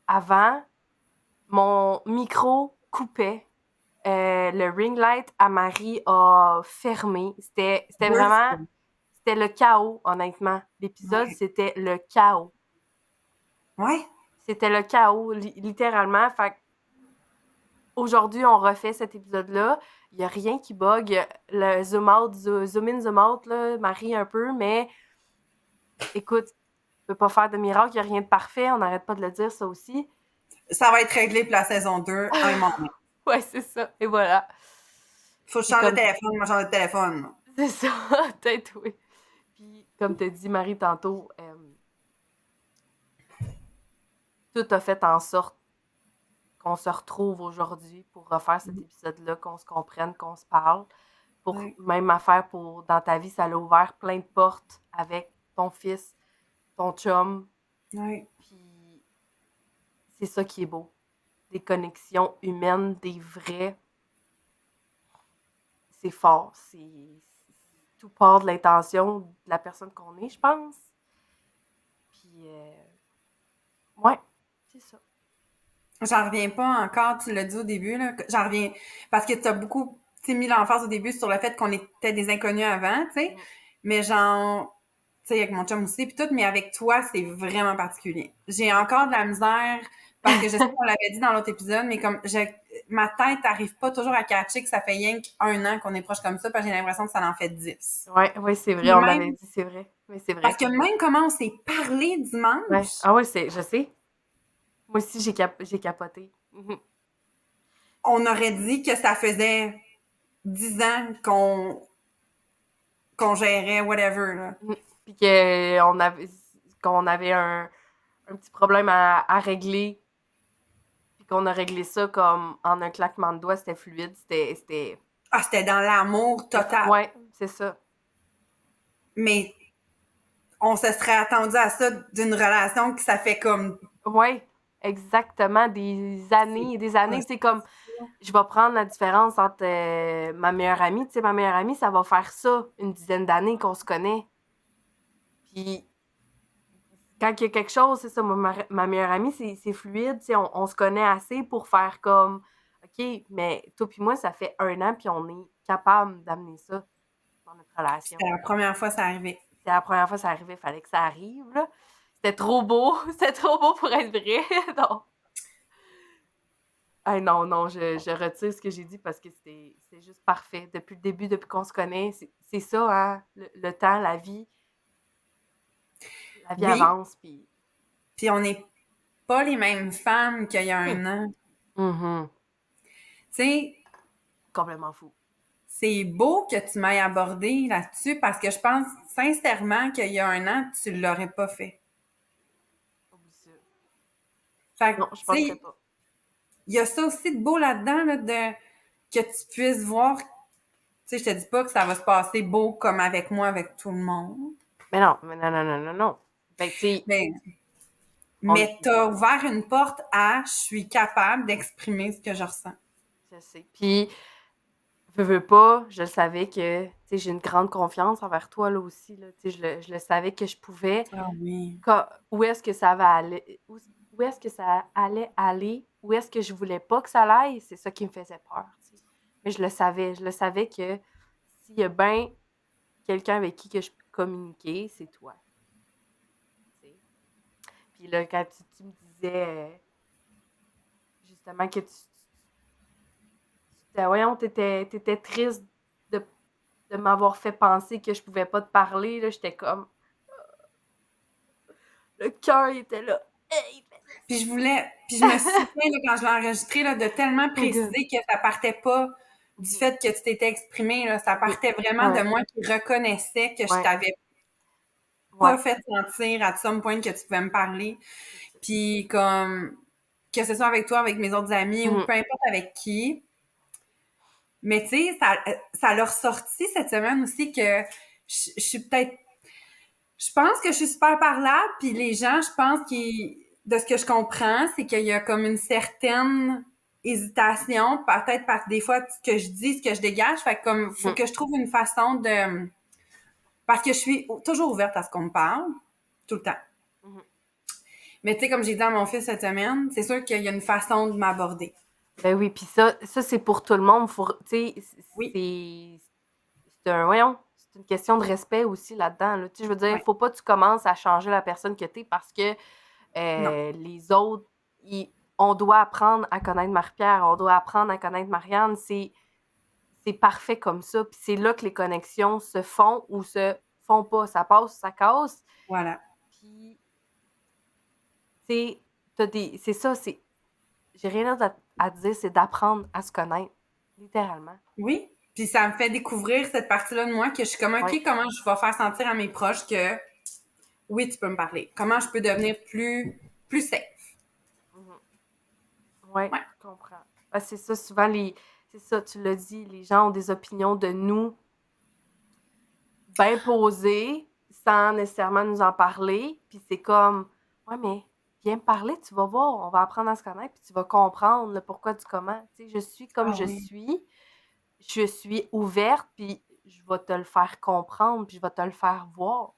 avant, mon micro coupait. Le ring light à Marie a fermé. C'était vraiment... C'était le chaos, honnêtement. L'épisode, c'était le chaos. Ouais. C'était le chaos, littéralement. Fait aujourd'hui, on refait cet épisode-là. Il n'y a rien qui bug. Le zoom out, zoom in, zoom out, là, Marie un peu, mais écoute, on peut pas faire de miracle, il n'y a rien de parfait, on n'arrête pas de le dire, ça aussi. Ça va être réglé pour la saison 2 à un moment. Ouais, c'est ça. Et voilà. Faut que je change de téléphone, moi, change de téléphone. C'est ça, peut-être, oui. Puis, comme t'as dit, Marie, tantôt, tout a fait en sorte qu'on se retrouve aujourd'hui pour refaire cet épisode-là, qu'on se comprenne, qu'on se parle. Pour même affaire dans ta vie, ça l'a ouvert plein de portes avec ton fils, ton chum. Oui. Puis c'est ça qui est beau. Des connexions humaines, des vrais. C'est fort. Tout part de l'intention de la personne qu'on est, je pense. Puis, ouais, c'est ça. J'en reviens pas encore, tu l'as dit au début, là. J'en reviens parce que tu as beaucoup mis l'emphase au début sur le fait qu'on était des inconnus avant, tu sais. Mais genre, tu sais, avec mon chum aussi, puis tout, mais avec toi, c'est vraiment particulier. J'ai encore de la misère parce que je sais qu'on l'avait dit dans l'autre épisode, mais comme ma tête n'arrive pas toujours à catcher que ça fait rien qu'un an qu'on est proche comme ça, parce que j'ai l'impression que ça en fait 10. Oui, c'est vrai, on l'avait dit, c'est vrai. Mais c'est vrai. Parce que même comment on s'est parlé dimanche. Ouais. Ah oui, je sais. Moi aussi, j'ai capoté. Mhm. On aurait dit que ça faisait 10 ans qu'on gérait whatever, là. Mhm. Puis qu'on avait un petit problème à régler, puis qu'on a réglé ça comme en un claquement de doigts, c'était fluide, Ah, c'était dans l'amour total. ouais, c'est ça. Mais on se serait attendu à ça d'une relation que ça fait comme... Ouais, exactement, des années et des années. C'est comme, je vais prendre la différence entre ma meilleure amie. Tu sais, ma meilleure amie, ça va faire ça une dizaine d'années qu'on se connaît. Puis, quand il y a quelque chose, c'est ça, ma meilleure amie, c'est fluide. Tu sais, on se connaît assez pour faire comme, OK, mais toi puis moi, ça fait 1 an, puis on est capable d'amener ça dans notre relation. C'était la première fois que ça arrivait. C'était la première fois que ça arrivait, il fallait que ça arrive, là. C'était trop beau, c'était trop beau pour être vrai. Non. Ah non, non, je retire ce que j'ai dit parce que c'était juste parfait. Depuis le début, depuis qu'on se connaît, c'est ça, hein, le temps, la vie Oui, avance, puis... puis on n'est pas les mêmes femmes qu'il y a Hmm. 1 an. Mhm. Tu sais, Complètement fou. c'est beau que tu m'aies abordé là-dessus parce que je pense sincèrement qu'il y a 1 an, tu l'aurais pas fait. Oublie ça. Fait que, Non, je tu penserais sais, pas. il y a ça aussi de beau là-dedans, là, que tu puisses voir. Tu sais, je te dis pas que ça va se passer beau comme avec moi, avec tout le monde. Mais non, mais non, non, non, non, non. Fait que, tu sais, Mais, on... mais t'as ouvert une porte à je suis capable d'exprimer ce que je ressens. Je sais. Puis, veux pas, je le savais que, tu sais, j'ai une grande confiance envers toi, là, aussi, là. Tu sais, je le savais que je pouvais... Ah oui. Où est-ce que ça va aller, où est-ce que ça allait aller, où est-ce que je voulais pas que ça aille, c'est ça qui me faisait peur, tu sais. Mais je le savais que s'il y a bien quelqu'un avec qui que je peux communiquer, c'est toi, tu sais. Puis là, quand tu me disais justement que voyons, t'étais triste de m'avoir fait penser que je pouvais pas te parler, là, j'étais comme, le cœur était là. Hey, Puis je me souviens, là, quand je l'ai enregistré, là, de tellement oh God. préciser que ça partait pas du Mhm. fait que tu t'étais exprimé, là, ça Oui. partait vraiment de Ouais, moi qui reconnaissait que je ouais, t'avais ouais. pas fait sentir à some point que tu pouvais me parler. Puis comme, que ce soit avec toi, avec mes autres amis ou Mhm. peu importe avec qui. Mais tu sais, ça leur sorti cette semaine aussi que je suis peut-être... Je pense que je suis super parlable, puis les gens, je pense qu'ils... De ce que je comprends, c'est qu'il y a comme une certaine hésitation, peut-être parce que des fois, ce que je dis, ce que je dégage, fait que comme, faut Mhm. que je trouve une façon de... Parce que je suis toujours ouverte à ce qu'on me parle, tout le temps. Mhm. Mais tu sais, comme j'ai dit à mon fils cette semaine, c'est sûr qu'il y a une façon de m'aborder. Ben oui, puis ça c'est pour tout le monde. Tu sais, Oui, voyons, c'est une question de respect aussi là-dedans. Là. Tu sais, je veux dire, ouais, faut pas que tu commences à changer la personne que t'es parce que non, les autres, on doit apprendre à connaître Marie-Pierre, on doit apprendre à connaître Marianne. C'est parfait comme ça. Puis c'est là que les connexions se font ou se font pas. Ça passe, ça casse. voilà. Puis, tu sais, c'est ça, j'ai rien d'autre à te dire, c'est d'apprendre à se connaître, littéralement. Oui, puis ça me fait découvrir cette partie-là de moi que je suis comme, Oui. OK, comment je vais faire sentir à mes proches que oui, tu peux me parler. Comment je peux devenir plus safe. Mhm. Ouais, Ouais, je comprends. Ah, c'est ça, souvent, c'est ça, tu l'as dit, les gens ont des opinions de nous bien posées, sans nécessairement nous en parler, puis c'est comme, ouais, mais viens me parler, tu vas voir, on va apprendre à se connaître, puis tu vas comprendre le pourquoi du comment. Tu sais, je suis comme ah oui. je suis ouverte, puis je vais te le faire comprendre, puis je vais te le faire voir.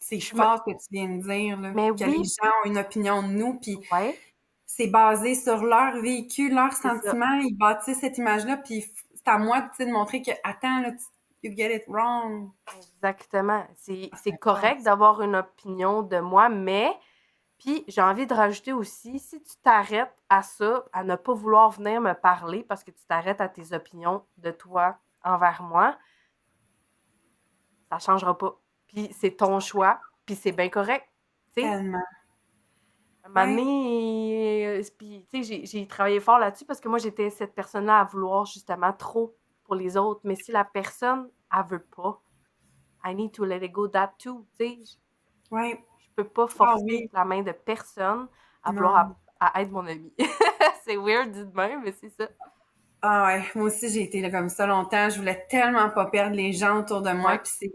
C'est Je me... fort ce que tu viens de dire, là, Mais que les oui, gens ont une opinion de nous, puis ouais, c'est basé sur leur vécu, leurs c'est ça. sentiments, ils bâtissent cette image-là, puis c'est à moi, tu sais, de montrer que, attends, là, you get it wrong. Exactement. Ah, C'est c'est fort, correct ça. d'avoir une opinion de moi, mais puis j'ai envie de rajouter aussi, si tu t'arrêtes à ça, à ne pas vouloir venir me parler parce que tu t'arrêtes à tes opinions de toi envers moi, ça changera pas. Puis c'est ton choix, puis c'est bien correct. Tu sais, Tellement. un moment Ouais. donné, puis tu sais, j'ai travaillé fort là-dessus parce que moi, j'étais cette personne-là à vouloir justement trop pour les autres. Mais si la personne, elle veut pas, I need to let it go that too, tu sais. Ouais. Je peux pas Ah forcer oui. la main de personne à vouloir Non. à être mon ami. C'est weird dit de même, mais c'est ça. Ah ouais, moi aussi j'ai été là comme ça longtemps. Je voulais tellement pas perdre les gens autour de moi. Ouais.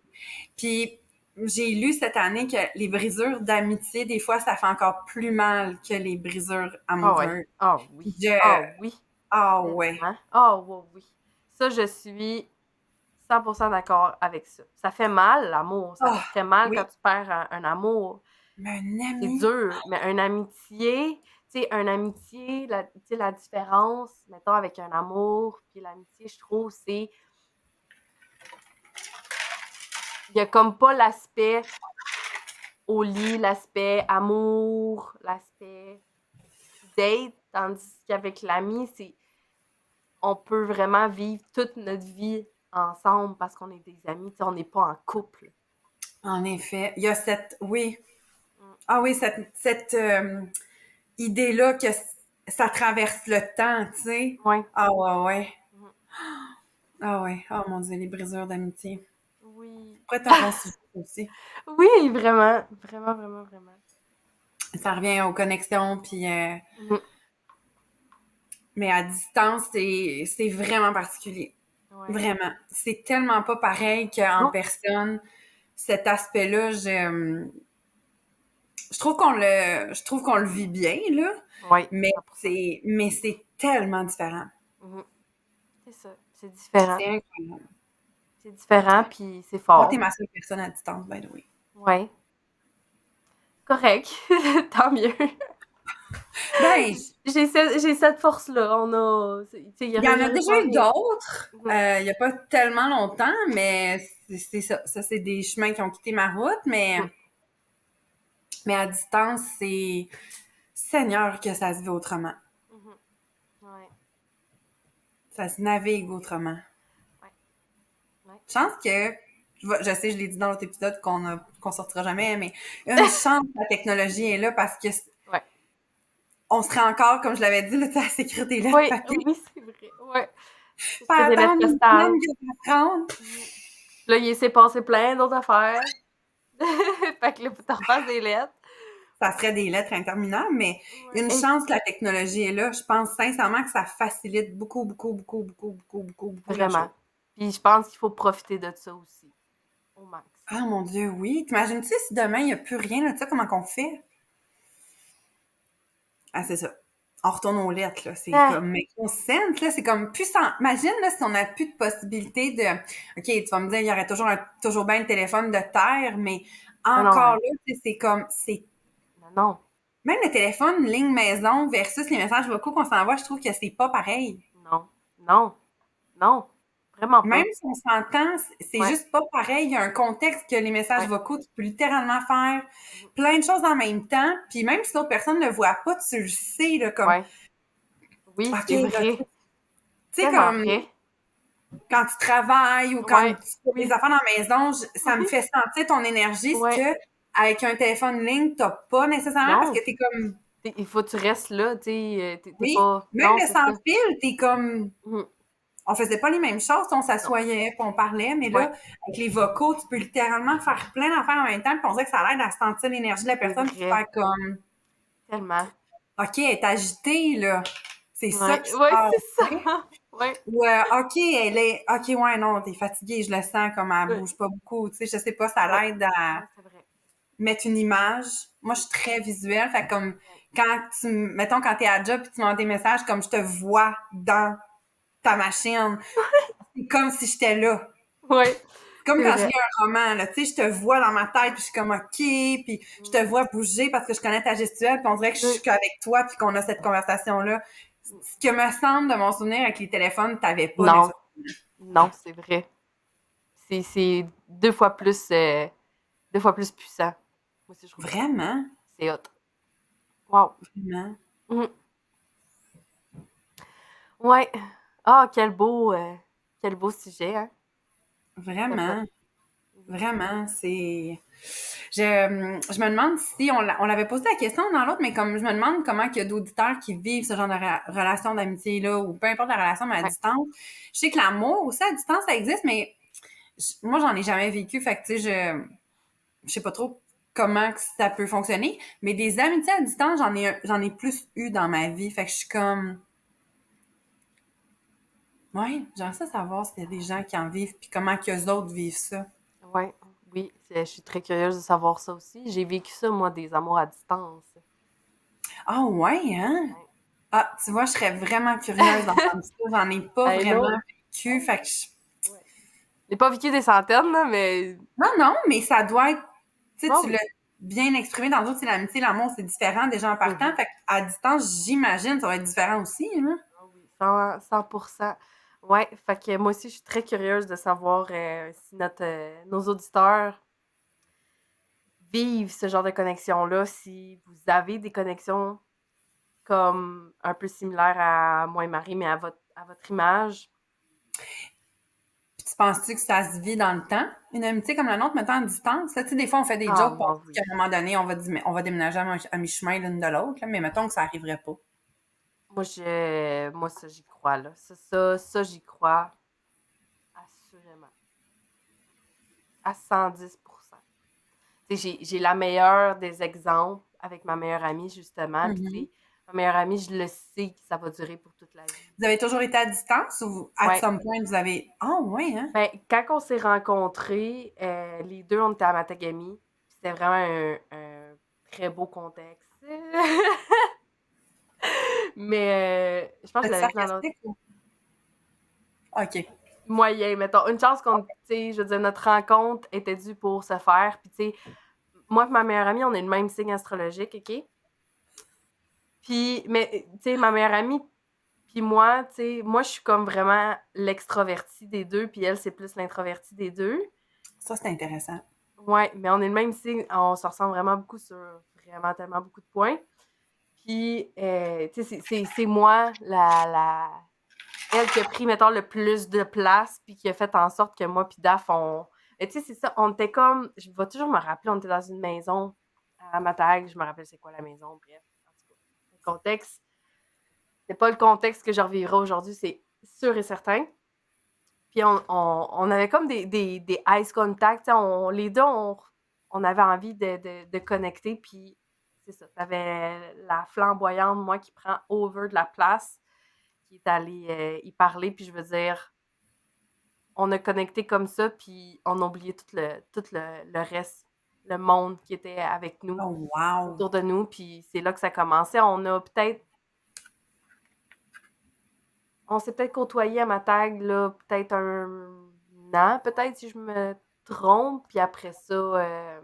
Puis j'ai lu cette année que les brisures d'amitié, des fois, ça fait encore plus mal que les brisures Ah ouais. amoureuses. Ah oui. Je... Ah oui. Ah ouais. Tellement. Ah oui, oui. Ça, je suis 100% d'accord avec ça. Ça fait mal, l'amour. Ça Ah fait très mal quand oui. tu perds un amour. Mais un C'est ami. dur. Mais une amitié, tu sais, une amitié, tu sais, la différence, mettons, avec un amour, puis l'amitié, je trouve, c'est. Il y a comme pas l'aspect au lit, l'aspect amour, l'aspect date, tandis qu'avec l'ami, c'est. On peut vraiment vivre toute notre vie ensemble parce qu'on est des amis, tu sais, on n'est pas en couple. En effet, il y a cette... Oui. Mm. Ah oui, cette idée-là que ça traverse le temps, tu sais. Ouais. Ah ouais, ouais. Mhm. Ah ouais. Oh mon Dieu, les brisures d'amitié. Oui. Pourrait être un bon sujet aussi. Oui, vraiment. Vraiment, vraiment, vraiment. Ça revient aux connexions, puis... Mhm. mais à distance, c'est vraiment particulier. Ouais. Vraiment. C'est tellement pas pareil qu'en Non? personne. Cet aspect-là, je trouve qu'on le vit bien, là, Oui, mais 100%. c'est tellement différent. Mhm. C'est ça. C'est différent. C'est incroyable. C'est différent, puis c'est Moi, t'es fort. ma seule personne à distance, by the way. Ouais. Correct. Tant mieux. Ben, J'ai cette force-là. On a. Tu sais, il y en a j'aurais déjà pas eu rien. d'autres, Mhm. il y a pas tellement longtemps, mais c'est ça. Ça, c'est des chemins qui ont quitté ma route, Mhm. mais à distance, c'est Seigneur que ça se vit autrement. Mhm. Ouais. Ça se navigue autrement. Ouais. Ouais. Je pense que, je sais, je l'ai dit dans l'autre épisode qu'on sortira jamais, mais une chance que la technologie est là parce que Ouais. on serait encore, comme je l'avais dit, là, tu sais, à s'écrire des lettres Oui, papier, oui, c'est vrai. Ouais. pas C'est des lettres attendre une postales. semaine que ça prendre. Mhm. Là, il s'est passé plein d'autres affaires. Fait que là, faut que tu refasses des lettres. Ça serait des lettres interminables, mais Ouais. une Et chance que la technologie est là. Je pense sincèrement que ça facilite beaucoup, beaucoup, beaucoup, beaucoup, beaucoup, beaucoup, beaucoup la vraiment. chose. Puis je pense qu'il faut profiter de ça aussi, au max. Ah mon Dieu, oui. T'imagines-tu si demain, il n'y a plus rien, là, tu sais, comment qu'on fait? Ah, c'est ça. On retourne aux lettres, là. C'est Ah, comme, mais consent, là, c'est comme plus sans... Imagine, là, si on n'a plus de possibilité de... OK, tu vas me dire, il y aurait toujours bien le téléphone de terre, mais non, non, encore là, tu sais, c'est comme, non, non, même le téléphone ligne maison versus les messages vocaux qu'on s'envoie, je trouve que c'est pas pareil. non, non, non, vraiment Même pas. si on s'entend, c'est Ouais, juste pas pareil. Il y a un contexte que les messages ouais, vocaux, tu peux littéralement faire mhm, plein de choses en même temps. Puis même si l'autre personne ne le voit pas, tu le sais, là, comme, ouais. Oui, OK, c'est là, vrai. tu sais, Tellement comme vrai. quand tu travailles ou quand Ouais, tu fais des oui, affaires dans la maison, ça me oui, fait sentir ton énergie, ce ouais. que avec un téléphone ligne, t'as pas nécessairement parce Non, que t'es comme, il faut que tu restes là, tu sais, t'es oui, pas... même Non, le c'est sans ça. fil, t'es comme, Mhm. on faisait pas les mêmes choses, on Non, s'assoyait, puis on parlait, mais ouais, là, avec les vocaux, tu peux littéralement faire plein d'affaires en même temps, puis on dirait que ça aide à sentir l'énergie de la c'est personne, puis vrai. faire comme, Tellement. OK, elle est agitée, là. C'est ça Ouais, qui se ouais, passe, c'est tu sais. ça. Ouais, Ou, OK, OK, ouais, non, t'es fatiguée, je le sens, comme elle ouais, bouge pas beaucoup, tu sais, je sais pas, ça ouais, l'aide à ouais, c'est vrai. mettre une image. Moi, je Mhm. suis très visuelle, fait comme, Ouais. mettons, quand t'es à job, puis tu m'envoies des messages, comme je te vois dans ta machine, c'est comme si j'étais là. Ouais, Comme c'est quand je vrai. lis un roman, là, tu sais, je te vois dans ma tête, puis je suis comme OK, puis je te Mm. vois bouger parce que je connais ta gestuelle, puis on dirait que je suis Ouais. qu'avec toi, puis qu'on a cette conversation-là. Ce que me semble de mon souvenir avec les téléphones, t'avais pas Non, nécessairement. non, c'est vrai. C'est 2 fois plus puissant. Moi aussi, je trouve ça. Vraiment? C'est hot. Wow. Vraiment? Mhm. Ouais. Ah, quel beau sujet, hein. Quel beau... Vraiment? Vraiment, c'est... Je me demande si on l'avait posé la question dans l'autre, mais comme je me demande comment il y a d'auditeurs qui vivent ce genre de relation d'amitié-là, ou peu importe la relation, mais à Ouais. distance. Je sais que l'amour aussi à distance, ça existe, mais moi, j'en ai jamais vécu. Fait que, tu sais, je sais pas trop comment que ça peut fonctionner, mais des amitiés à distance, j'en ai plus eu dans ma vie. Fait que je suis comme... Ouais, j'aimerais ça savoir s'il y a des gens qui en vivent, puis comment qu'eux autres vivent ça. Ouais, oui, je suis très curieuse de savoir ça aussi. J'ai vécu ça, moi, des amours à distance. Ah ouais, hein? Ouais. Ah, tu vois, je serais vraiment curieuse d'entendre ça. J'en ai pas I vraiment know. vécu, fait que Ouais. J'ai pas vécu des centaines, là, mais non, non, mais ça doit être... Tu sais, oh tu oui. l'as bien exprimé dans d'autres, c'est l'amitié, l'amour, c'est différent déjà en partant. Mhm. Fait qu'à distance, j'imagine, ça va être différent aussi, hein? Ah oui, 100%. Ouais, fait que moi aussi, je suis très curieuse de savoir si nos auditeurs vivent ce genre de connexion-là, si vous avez des connexions comme un peu similaires à moi et Marie, mais à votre image. Puis tu penses-tu que ça se vit dans le temps? Une amitié comme la nôtre, mettons, à distance? Là, tu sais, des fois, on fait des Ah, jokes pour moi, dire oui. qu'à un moment donné, on va déménager à mi-chemin l'une de l'autre, là, mais mettons que ça arriverait pas. Moi, ça, j'y crois, là. Ça, j'y crois assurément. À 110%. Tu sais, j'ai la meilleure des exemples avec ma meilleure amie, justement. Puis, tu Mhm. sais, ma meilleure amie, je le sais que ça va durer pour toute la vie. Vous avez toujours été à distance ou à Ouais. some point vous avez... Ah ouais, hein? Ben, quand on s'est rencontrés, les deux, on était à Matagami. C'était vraiment un très beau contexte. Mais je pense que je C'était l'avais vécu dans l'autre. sarcastique ou... OK. Moyen, mettons. Une chance qu'on, tu sais, je veux dire, notre rencontre était due pour se faire. Puis, tu sais, moi et ma meilleure amie, on est le même signe astrologique, OK? Puis, mais, tu sais, ma meilleure amie, puis moi, tu sais, moi, je suis comme vraiment l'extrovertie des deux, puis elle, c'est plus l'introvertie des deux. Ça, c'est intéressant. Ouais, mais on est le même signe, on se ressemble vraiment beaucoup sur vraiment tellement beaucoup de points. Puis, tu sais, c'est moi, elle qui a pris, mettons, le plus de place, puis qui a fait en sorte que moi puis Daph, on... Et tu sais, c'est ça, on était comme... Je vais toujours me rappeler, on était dans une maison à Matag, je me rappelle c'est quoi la maison, bref. En tout cas, le contexte, c'est pas le contexte que je revivrai aujourd'hui, c'est sûr et certain. Puis on avait comme des eyes contact, les deux, on avait envie de connecter, puis c'est ça, t'avais la flamboyante, moi, qui prend over de la place, qui est allée y parler, puis je veux dire, on a connecté comme ça, puis on a oublié le reste, le monde qui était avec nous, Oh, wow! autour de nous, puis c'est là que ça commençait. On s'est peut-être côtoyé à ma tag, là, peut-être un an, peut-être, si je me trompe, puis après ça,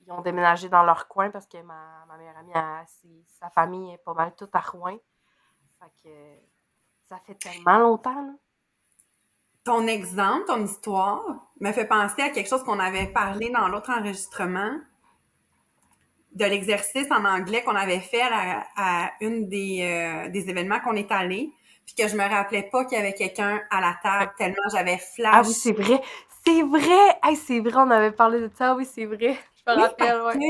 ils ont déménagé dans leur coin parce que ma meilleure amie, sa famille est pas mal toute à Rouen. Fait que ça fait tellement longtemps, là. Ton exemple, ton histoire, me fait penser à quelque chose qu'on avait parlé dans l'autre enregistrement de l'exercice en anglais qu'on avait fait à une des événements qu'on est allé, puis que je me rappelais pas qu'il y avait quelqu'un à la Ouais. table tellement j'avais Ah oui, flash. c'est vrai! C'est vrai! Hey, c'est vrai, on avait parlé de ça. Oui, c'est vrai. Je me Oui, parce rappelle, ouais. que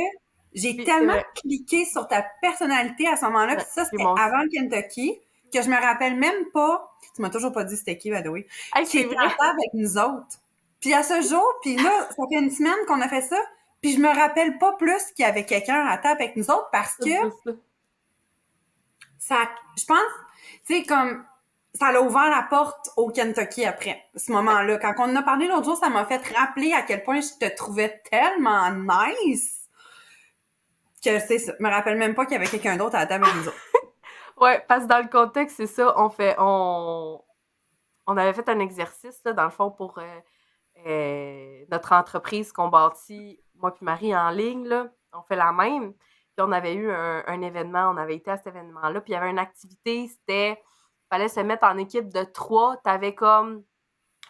j'ai Puis c'est tellement vrai. cliqué sur ta personnalité à ce moment-là, Ouais, puis ça, puis c'était moi aussi. avant le Kentucky, que je me rappelle même pas, tu m'as toujours pas dit c'était qui, by the way, Hey, qui c'est était à vrai! table avec nous autres. Puis à ce jour, puis là, ça fait une semaine qu'on a fait ça, puis je me rappelle pas plus qu'il y avait quelqu'un à table avec nous autres parce que C'est ça. ça, je pense, tu sais, comme, ça l'a ouvert la porte au Kentucky après, ce Ouais. moment-là. Quand on en a parlé l'autre jour, ça m'a fait rappeler à quel point je te trouvais tellement nice que, c'est ça. Je me rappelle même pas qu'il y avait quelqu'un d'autre à la table avec nous autres. Ouais, parce que dans le contexte, c'est ça, on avait fait un exercice, là, dans le fond, pour notre entreprise qu'on bâtit, moi puis Marie, en ligne, là. On fait la même. Puis on avait eu un événement, on avait été à cet événement-là, puis il y avait une activité, fallait se mettre en équipe de 3. T'avais comme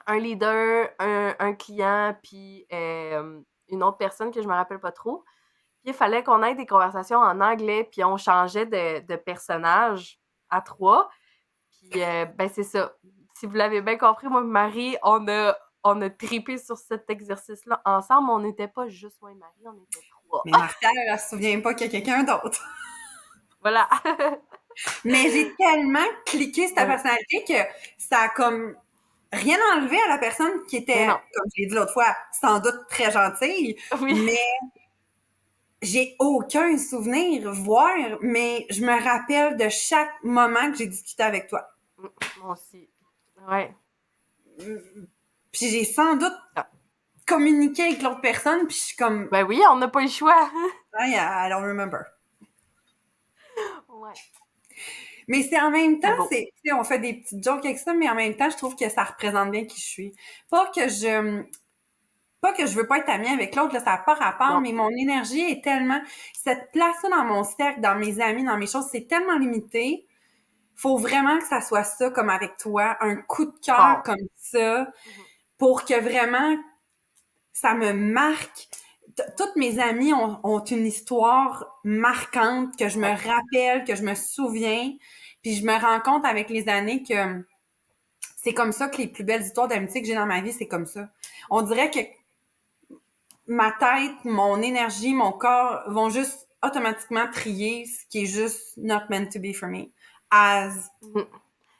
un leader, un client, puis une autre personne que je me rappelle pas trop. Puis il fallait qu'on ait des conversations en anglais, puis on changeait de personnage à 3. Puis ben c'est ça. Si vous l'avez bien compris, moi et Marie, on a on a trippé sur cet exercice-là ensemble. On n'était pas juste moi et Marie, on était 3. Mais Martial, elle se souvient pas qu'il y a quelqu'un d'autre. Voilà. Mais j'ai tellement cliqué sur ta personnalité que ça a comme rien enlevé à la personne qui était, comme je l'ai dit l'autre fois, sans doute très gentille, mais j'ai aucun souvenir, mais je me rappelle de chaque moment que j'ai discuté avec toi. Moi aussi. Ouais. Puis j'ai sans doute communiqué avec l'autre personne, puis je suis comme... Ben oui, on n'a pas le choix. I don't remember. Ouais. Mais c'est en même temps, on fait des petites jokes avec ça, mais en même temps, je trouve que ça représente bien qui je suis. Pas que je veux pas être amie avec l'autre, là, ça n'a pas rapport, mais mon énergie est tellement... Cette place-là dans mon cercle, dans mes amis, dans mes choses, c'est tellement limité. Faut vraiment que ça soit ça, comme avec toi, un coup de cœur comme ça, pour que vraiment ça me marque. Toutes mes amies ont une histoire marquante que je me rappelle, que je me souviens, puis je me rends compte avec les années que c'est comme ça que les plus belles histoires d'amitié que j'ai dans ma vie, c'est comme ça. On dirait que ma tête, mon énergie, mon corps vont juste automatiquement trier ce qui est juste not meant to be for me as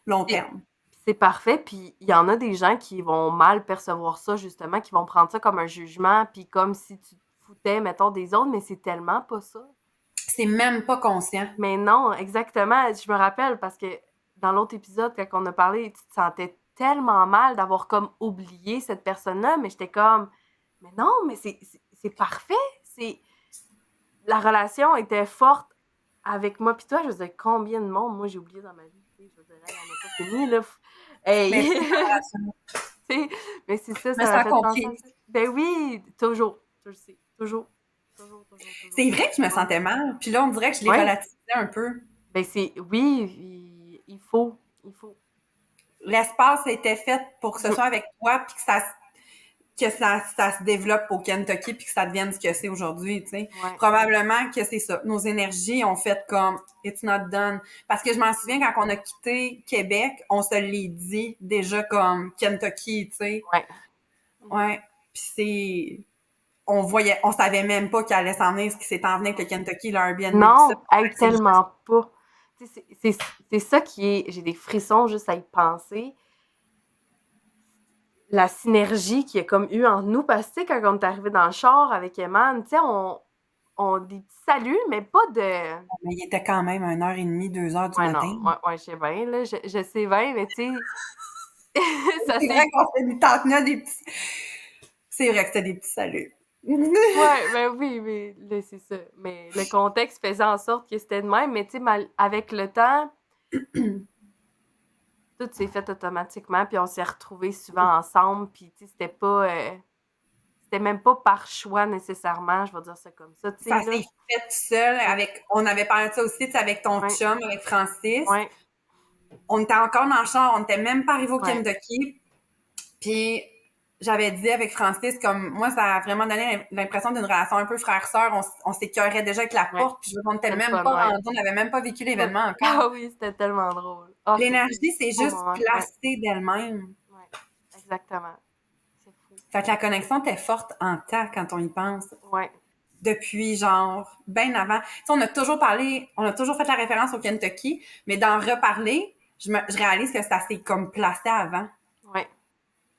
long terme. C'est parfait, puis il y en a des gens qui vont mal percevoir ça, justement, qui vont prendre ça comme un jugement, puis comme si tu te foutais, mettons, des autres, mais c'est tellement pas ça. C'est même pas conscient. Mais non, exactement. Je me rappelle, parce que dans l'autre épisode, quand on a parlé, tu te sentais tellement mal d'avoir comme oublié cette personne-là, mais j'étais comme, mais non, mais c'est parfait. La relation était forte avec moi puis toi. Je veux dire, combien de monde, moi, j'ai oublié dans ma vie. Je veux dire, elle n'a pas fini, là. Hey! Mais c'est ça, ça m'a fait penser. Ben oui, toujours. Je le sais. Toujours. C'est vrai que je me sentais mal. Puis là, on dirait que je l'ai relativisé un peu. Ben oui, il faut. L'espace était fait pour que ce soit avec toi, puis que ça se développe au Kentucky, puis que ça devienne ce que c'est aujourd'hui, tu sais. Ouais. Probablement que c'est ça. Nos énergies ont fait comme « it's not done ». Parce que je m'en souviens, quand on a quitté Québec, on se l'est dit déjà comme Kentucky, tu sais. Ouais. Puis c'est... On savait même pas qu'il allait s'en venir, ce qui s'est en venu avec le Kentucky, l'Airbnb. Non, tellement pas. C'est ça qui est... J'ai des frissons juste à y penser. La synergie qu'il y a comme eu entre nous, parce que, tu sais, quand on est arrivé dans le char avec Eman, tu sais, on des petits saluts, mais pas de... Mais il était quand même 1h30, 2h du matin. Non, je sais bien, là, je sais bien, mais tu sais... c'est vrai qu'on s'est mis tant des petits... C'est vrai que c'était des petits saluts. Ben oui, mais là, c'est ça. Mais le contexte faisait en sorte que c'était de même, mais tu sais, avec le temps... Tout s'est fait automatiquement, puis on s'est retrouvés souvent ensemble, puis tu sais, c'était pas... c'était même pas par choix nécessairement, je vais dire ça comme ça. Ça s'est fait seul avec... On avait parlé de ça aussi, tu sais, avec ton chum, avec Francis. On était encore dans le char, on n'était même pas arrivé au Kentucky. Puis j'avais dit avec Francis, comme moi, ça a vraiment donné l'impression d'une relation un peu frère-sœur. On s'écœurait déjà avec la porte, puis on n'était même pas rendu, on n'avait même pas vécu l'événement encore. Ah oui, c'était tellement drôle. L'énergie, c'est juste placée d'elle-même. Oui, exactement. C'est fou. Fait que la connexion était forte en temps quand on y pense. Oui. Depuis, genre, bien avant. Tu sais, on a toujours fait la référence au Kentucky, mais d'en reparler, je réalise que ça s'est comme placé avant. Oui.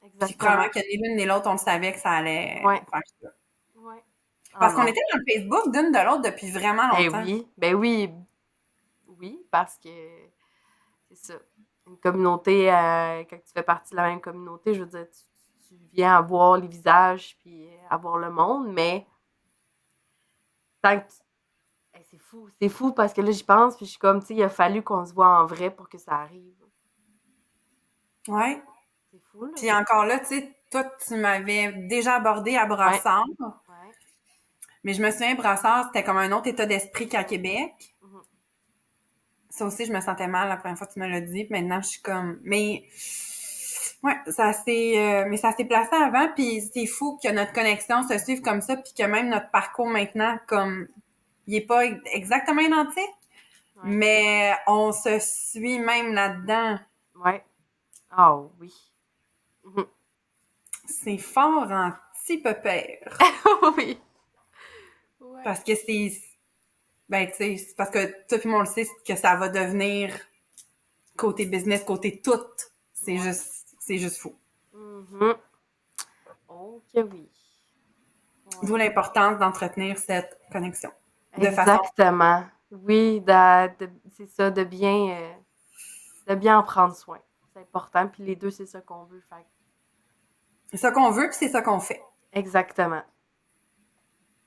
Exactement. Puis probablement que ni l'une ni l'autre, on le savait que ça allait faire ça. Oui. Parce qu'on était dans le Facebook d'une de l'autre depuis vraiment longtemps. Ben oui. Oui, parce que c'est ça. Une communauté, quand tu fais partie de la même communauté, je veux dire, tu viens à voir les visages puis à voir le monde, mais tant que c'est fou parce que là, j'y pense puis je suis comme, tu sais, il a fallu qu'on se voit en vrai pour que ça arrive. Ouais. C'est fou, là. Puis encore là, tu sais, toi, tu m'avais déjà abordé à Brassard. Ouais. Mais je me souviens, Brassard, c'était comme un autre état d'esprit qu'à Québec. Mm-hmm. Ça aussi, je me sentais mal la première fois que tu me l'as dit. Puis maintenant, je suis comme... Mais... Ouais, ça s'est placé avant. Puis c'est fou que notre connexion se suive comme ça. Puis que même notre parcours maintenant, comme... Il est pas exactement identique. Ouais. Mais on se suit même là-dedans. Ouais. Oh oui. Mm-hmm. c'est fort en petit pépère. Oui. Ouais. Parce que ben, tu sais, c'est parce que toi et moi, on le sait que ça va devenir côté business, côté tout. C'est juste fou. Mhm. Ok, oui. Ouais. D'où l'importance d'entretenir cette connexion. De façon. Exactement. Oui, c'est ça, de bien en prendre soin. C'est important. Puis les deux, c'est ça qu'on veut faire. C'est ça qu'on veut, puis c'est ça qu'on fait. Exactement.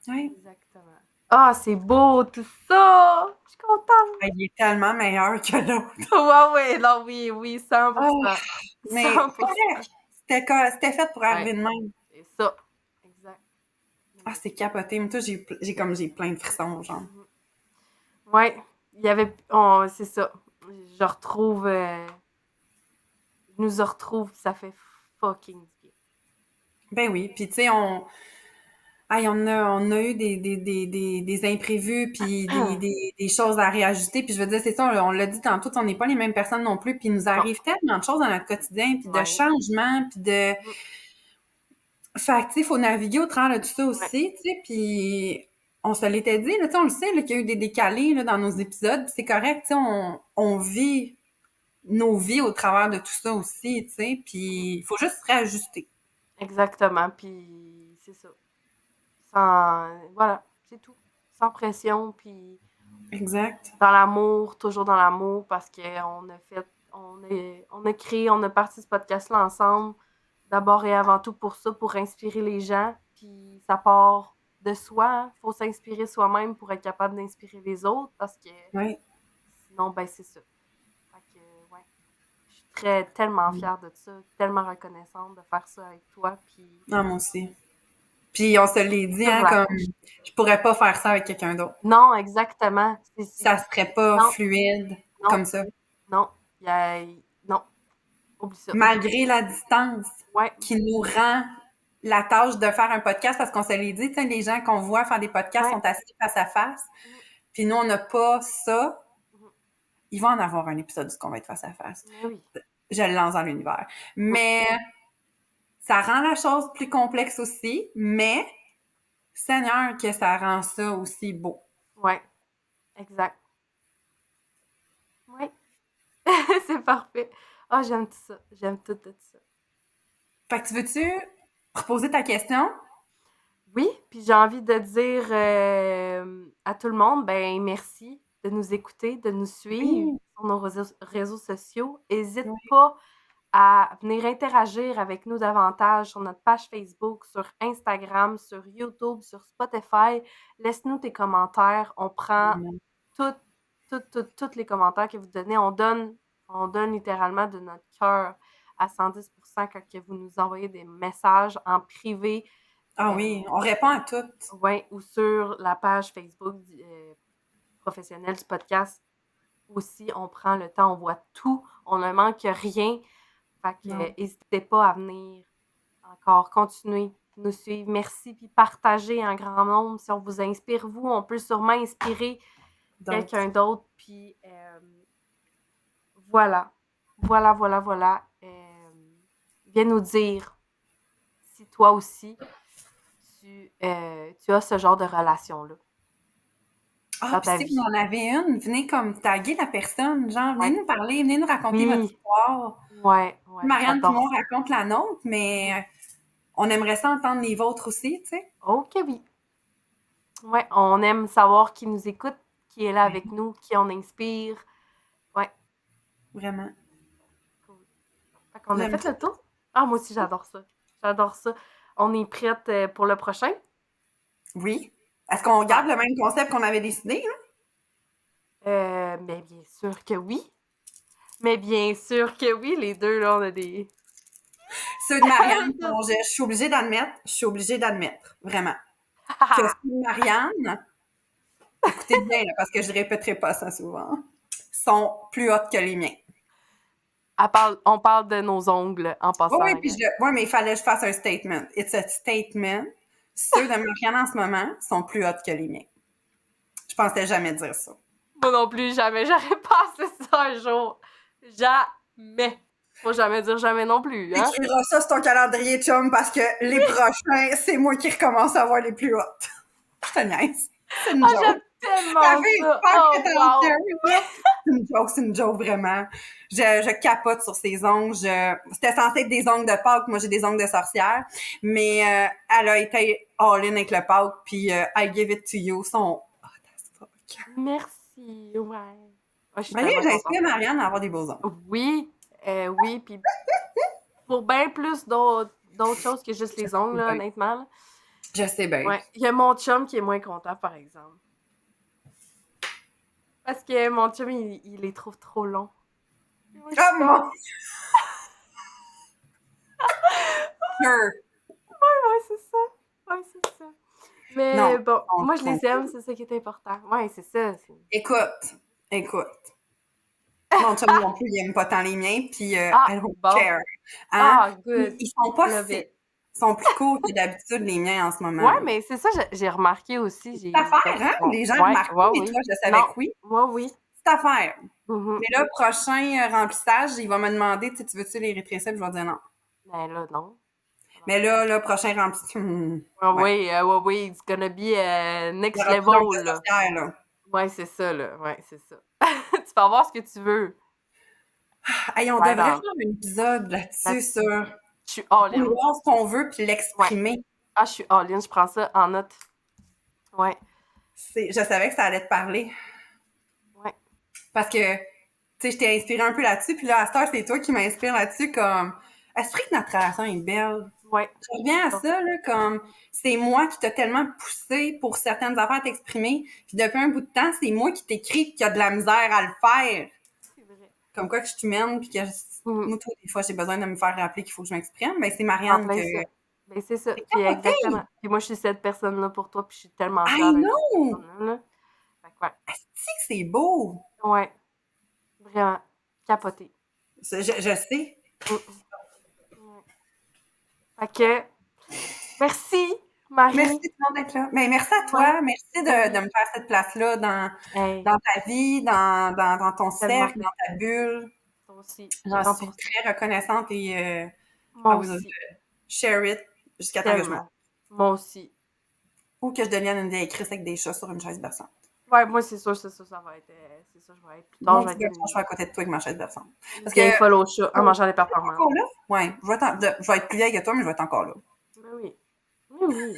Oui. Exactement. Ah, c'est beau tout ça! Je suis contente! Il est tellement meilleur que l'autre. Ouais, non, oui, oui, 100%. Oh, mais 100%. correct. C'était fait pour arriver de même. C'est ça. Exact. Ah, c'est capoté. Mais toi, j'ai plein de frissons, genre. Ouais, il y avait. C'est ça. Je retrouve. Je nous retrouve, ça fait fucking bien. Ben oui. Puis tu sais, on a eu des imprévus, puis des choses à réajuster. Puis je veux dire, c'est ça, on l'a dit tantôt, on n'est pas les mêmes personnes non plus. Puis il nous arrive tellement de choses dans notre quotidien, puis de Ouais. changements, puis de. Fait que, tu sais, il faut naviguer au travers de tout ça Ouais. aussi, tu sais, puis on se l'était dit, là, tu sais, on le sait, là, qu'il y a eu des décalés, là, dans nos épisodes, puis c'est correct, tu sais, on vit nos vies au travers de tout ça aussi, tu sais, puis il faut juste se réajuster. Exactement. Puis c'est ça. Voilà, c'est tout. Sans pression, puis Exact. dans l'amour, toujours dans l'amour, parce qu'on a fait. On a créé, on a parti ce podcast-là ensemble, d'abord et avant tout pour ça, pour inspirer les gens. Puis ça part de soi. Il faut s'inspirer soi-même pour être capable d'inspirer les autres, parce que Oui. sinon, ben c'est ça. Fait que, ouais. Je suis tellement fière de ça, tellement reconnaissante de faire ça avec toi. Puis Non, moi aussi. Puis on se l'est dit, sur hein, la comme couche. je pourrais pas faire ça avec quelqu'un d'autre. Non, exactement. Ça serait pas Non, fluide non, comme ça. non. Non, oublie ça. Malgré la distance Ouais, qui nous rend la tâche de faire un podcast, parce qu'on se l'est dit, tu sais, les gens qu'on voit faire des podcasts ouais. sont assis face à face. Mhm, Puis nous, on n'a pas ça. mhm. Il va en avoir un épisode où on va être face à face. Mais oui. Je le lance dans l'univers. Mhm. Mais ça rend la chose plus complexe aussi. Mais, Seigneur, que ça rend ça aussi beau. Ouais, exact. Ouais. C'est parfait. Ah, j'aime tout ça. J'aime tout ça. Fait que tu veux-tu reposer ta question? Oui, puis j'ai envie de dire à tout le monde, ben merci de nous écouter, de nous suivre Oui. sur nos réseaux sociaux. N'hésite Oui. pas à venir interagir avec nous davantage sur notre page Facebook, sur Instagram, sur YouTube, sur Spotify. Laisse-nous tes commentaires. On prend tous les commentaires que vous donnez. On donne littéralement de notre cœur à 110% quand que vous nous envoyez des messages en privé. Ah oui, on répond à toutes. Ouais, ou sur la page Facebook professionnelle du podcast. Aussi, on prend le temps, on voit tout, on ne manque rien. Fait que n'hésitez pas à venir encore continuer nous suivre. Merci, puis partagez en grand nombre. Si on vous inspire, vous, on peut sûrement inspirer quelqu'un d'autre. Puis voilà. Viens nous dire si toi aussi, tu as ce genre de relation-là. Ah, puis si vous en avez une, venez comme taguer la personne. Genre, venez nous parler, venez nous raconter votre histoire. Ouais. Marianne et moi, on raconte la nôtre, mais on aimerait ça entendre les vôtres aussi, tu sais. Ok, oui. Ouais, on aime savoir qui nous écoute, qui est là avec nous, qui on inspire. Ouais. Vraiment. Cool. Fait qu'on a fait le tour. Ah, moi aussi, j'adore ça. J'adore ça. On est prête pour le prochain? Oui. Est-ce qu'on garde le même concept qu'on avait décidé, là? Mais bien sûr que oui. Mais bien sûr que oui, les deux, là, on a des... Ceux de Marianne, je suis obligée d'admettre, vraiment, que ceux de Marianne, écoutez bien, là, parce que je ne répéterai pas ça souvent, sont plus hautes que les miens. On parle de nos ongles en passant. Oui, mais il fallait que je fasse un statement. It's a statement. Ceux de Marianne en ce moment sont plus hautes que les miens. Je pensais jamais dire ça. Moi non plus, jamais. J'aurais passé ça un jour. Jamais. Faut jamais dire jamais non plus, hein? T'écriras ça sur ton calendrier, chum, parce que les prochains, c'est moi qui recommence à avoir les plus hautes. Je te niaise. C'est une Ah, joke. j'aime tellement J'avais ça! peur Oh, que t'en wow! aies. C'est une joke, vraiment. Je capote sur ses ongles. C'était censé être des ongles de Pâques. Moi, j'ai des ongles de sorcière. Mais elle a été all-in avec le Pâques. Puis I give it to you. Son... Oh, that's fuck. Merci, ouais. Ah, je suis Voyez, tellement contente. j'inspire Marianne à avoir des beaux ongles. Oui, oui, puis pour bien plus d'autres choses que juste les ongles, là, honnêtement. Là. Je sais bien. Ouais, il y a mon chum qui est moins content, par exemple. Parce que mon chum, il les trouve trop longs. Moi, je suis Oh comme, mon Dieu! Ouais, c'est ça. Ouais, c'est ça. Mais Non, bon, non, moi, je les non. aime, c'est ça qui est important. Ouais, c'est ça. Écoute. Mon chum non plus, il aime pas tant les miens, puis I don't bon. care. Ah, Hein? good. Ils sont pas Love si... it. Ils sont plus courts que d'habitude, les miens, en ce moment. Ouais, mais c'est ça, j'ai remarqué aussi. C'est affaire, hein? Bon, Les gens ouais, remarquent ouais, pas, mais oui. toi, je savais Non, que oui. ouais, oui. C'est affaire. Mhm. Mais là, prochain remplissage, il va me demander, tu veux-tu les rétrécir? Puis je vais dire non. Ben là, non. Mais là, prochain remplissage... Oui, it's gonna be next Il y aura plus d'ongles level, de là. sorcière, là. Ouais, c'est ça, là. Ouais, c'est ça. Tu peux avoir ce que tu veux. Hey, on Right devrait on. faire un épisode là-dessus, Là-dessus. sur Je suis all-in. vouloir ce qu'on veut puis l'exprimer. Ah, je suis all-in, je prends ça en note. Ouais. Je savais que ça allait te parler. Ouais. Parce que, tu sais, je t'ai inspiré un peu là-dessus, puis là, à cette heure, c'est toi qui m'inspire là-dessus, comme... Est-ce que notre relation est belle? Ouais. Je reviens à ça, là, comme... C'est moi qui t'ai tellement poussé pour certaines affaires à t'exprimer, puis depuis un bout de temps, c'est moi qui t'écris qui a de la misère à le faire. C'est vrai. Comme quoi que je suis humaine, puis que... Moi, des fois, j'ai besoin de me faire rappeler qu'il faut que je m'exprime, mais c'est En Marianne plein que... ça. Ben, c'est ça. Puis capoté! exactement. Puis moi, je suis cette personne-là pour toi, puis je suis tellement I fière d'être know! cette personne-là. Fait que ouais. Asti que c'est beau! Ouais. Vraiment. Capoté. Je sais. Ouais. Fait que, merci, Marie. Merci tout le monde d'être là. Mais merci à toi. Ouais. Merci de me faire cette place-là Hey, dans ta vie, dans ton Tellement. cercle, dans ta bulle. toi aussi. J'en suis 100%. très reconnaissante et Moi I will aussi. share it jusqu'à temps que je meure. Tellement. Moi aussi. Ou que je devienne une vieille Chris avec des chats sur une chaise berçante. Ouais, moi, c'est sûr, ça va être. C'est ça, je vais être. Plus tard, Moi, je vais tu être je suis à côté de toi avec ma chaise berçante. parce qu'il est folle au chat en mangeant des Tu vas performances. encore là? Ouais. Je vais être plus vieille que toi, mais je vais être encore là. Ben oui. Oui.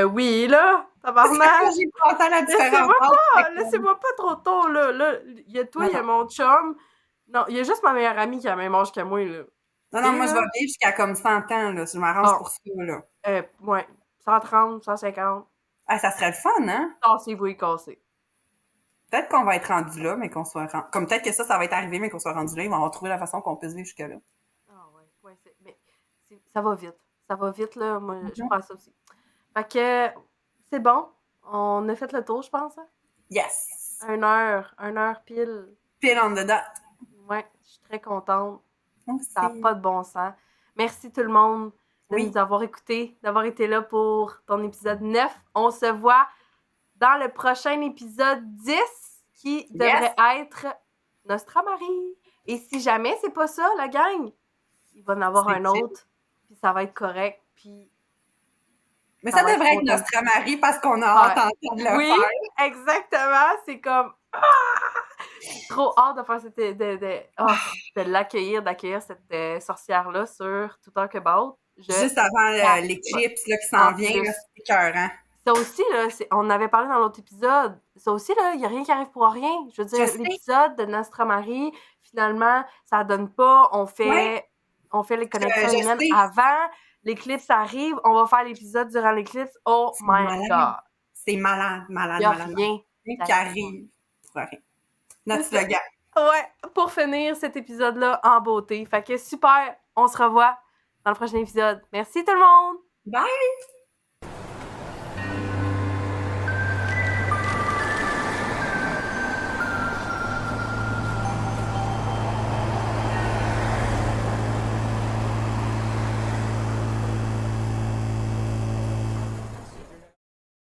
Oui, là, tabarnak. J'ai pensé à la différence. Laissez-moi pas trop tôt, là. Il y a toi, il y a mon chum. Non, il y a juste ma meilleure amie qui a le même âge que moi, là. Non, moi, je vais vivre jusqu'à comme 100 ans, là. Je m'arrange pour ça, là. Ouais. 130, 150. Ah, ça serait le fun, hein? Cassez-vous et cassez. Peut-être qu'on va être rendu là, mais qu'on soit rendu... Comme peut-être que ça va être arrivé, mais qu'on soit rendu là, ils vont avoir trouvé la façon qu'on puisse vivre jusque-là. Ah ouais, mais ça va vite. Ça va vite, là. Moi, je crois ça aussi. Fait que c'est bon. On a fait le tour, je pense. Hein? Yes! 1 heure pile. Pile on the dot. Ouais, je suis très contente. Aussi. Ça n'a pas de bon sens. Merci tout le monde de nous avoir écoutés, d'avoir été là pour ton épisode 9. On se voit dans le prochain épisode 10 qui devrait être Nostramari. Et si jamais c'est pas ça, la gang, il va en avoir un autre, puis ça va être correct, puis... Mais ça devrait être Nostramari parce qu'on a hâte d'entendre le faire. Oui, exactement. C'est comme... J'ai trop hâte de faire de l'accueillir, d'accueillir cette sorcière-là sur Tout Talk About. Juste avant l'éclipse là, qui s'en vient, là, c'est écœurant. Ça aussi, là, on avait parlé dans l'autre épisode. Ça aussi, là, il n'y a rien qui arrive pour rien. Je veux dire, l'épisode de Nostramari, finalement, ça donne pas. On fait les connexions humaines avant. L'éclipse arrive. On va faire l'épisode durant l'éclipse. Oh my God. C'est malade. Il n'y a rien qui arrive pour rien. Notre slogan. Ouais, pour finir cet épisode-là en beauté. Fait que super, on se revoit dans le prochain épisode. Merci tout le monde! Bye!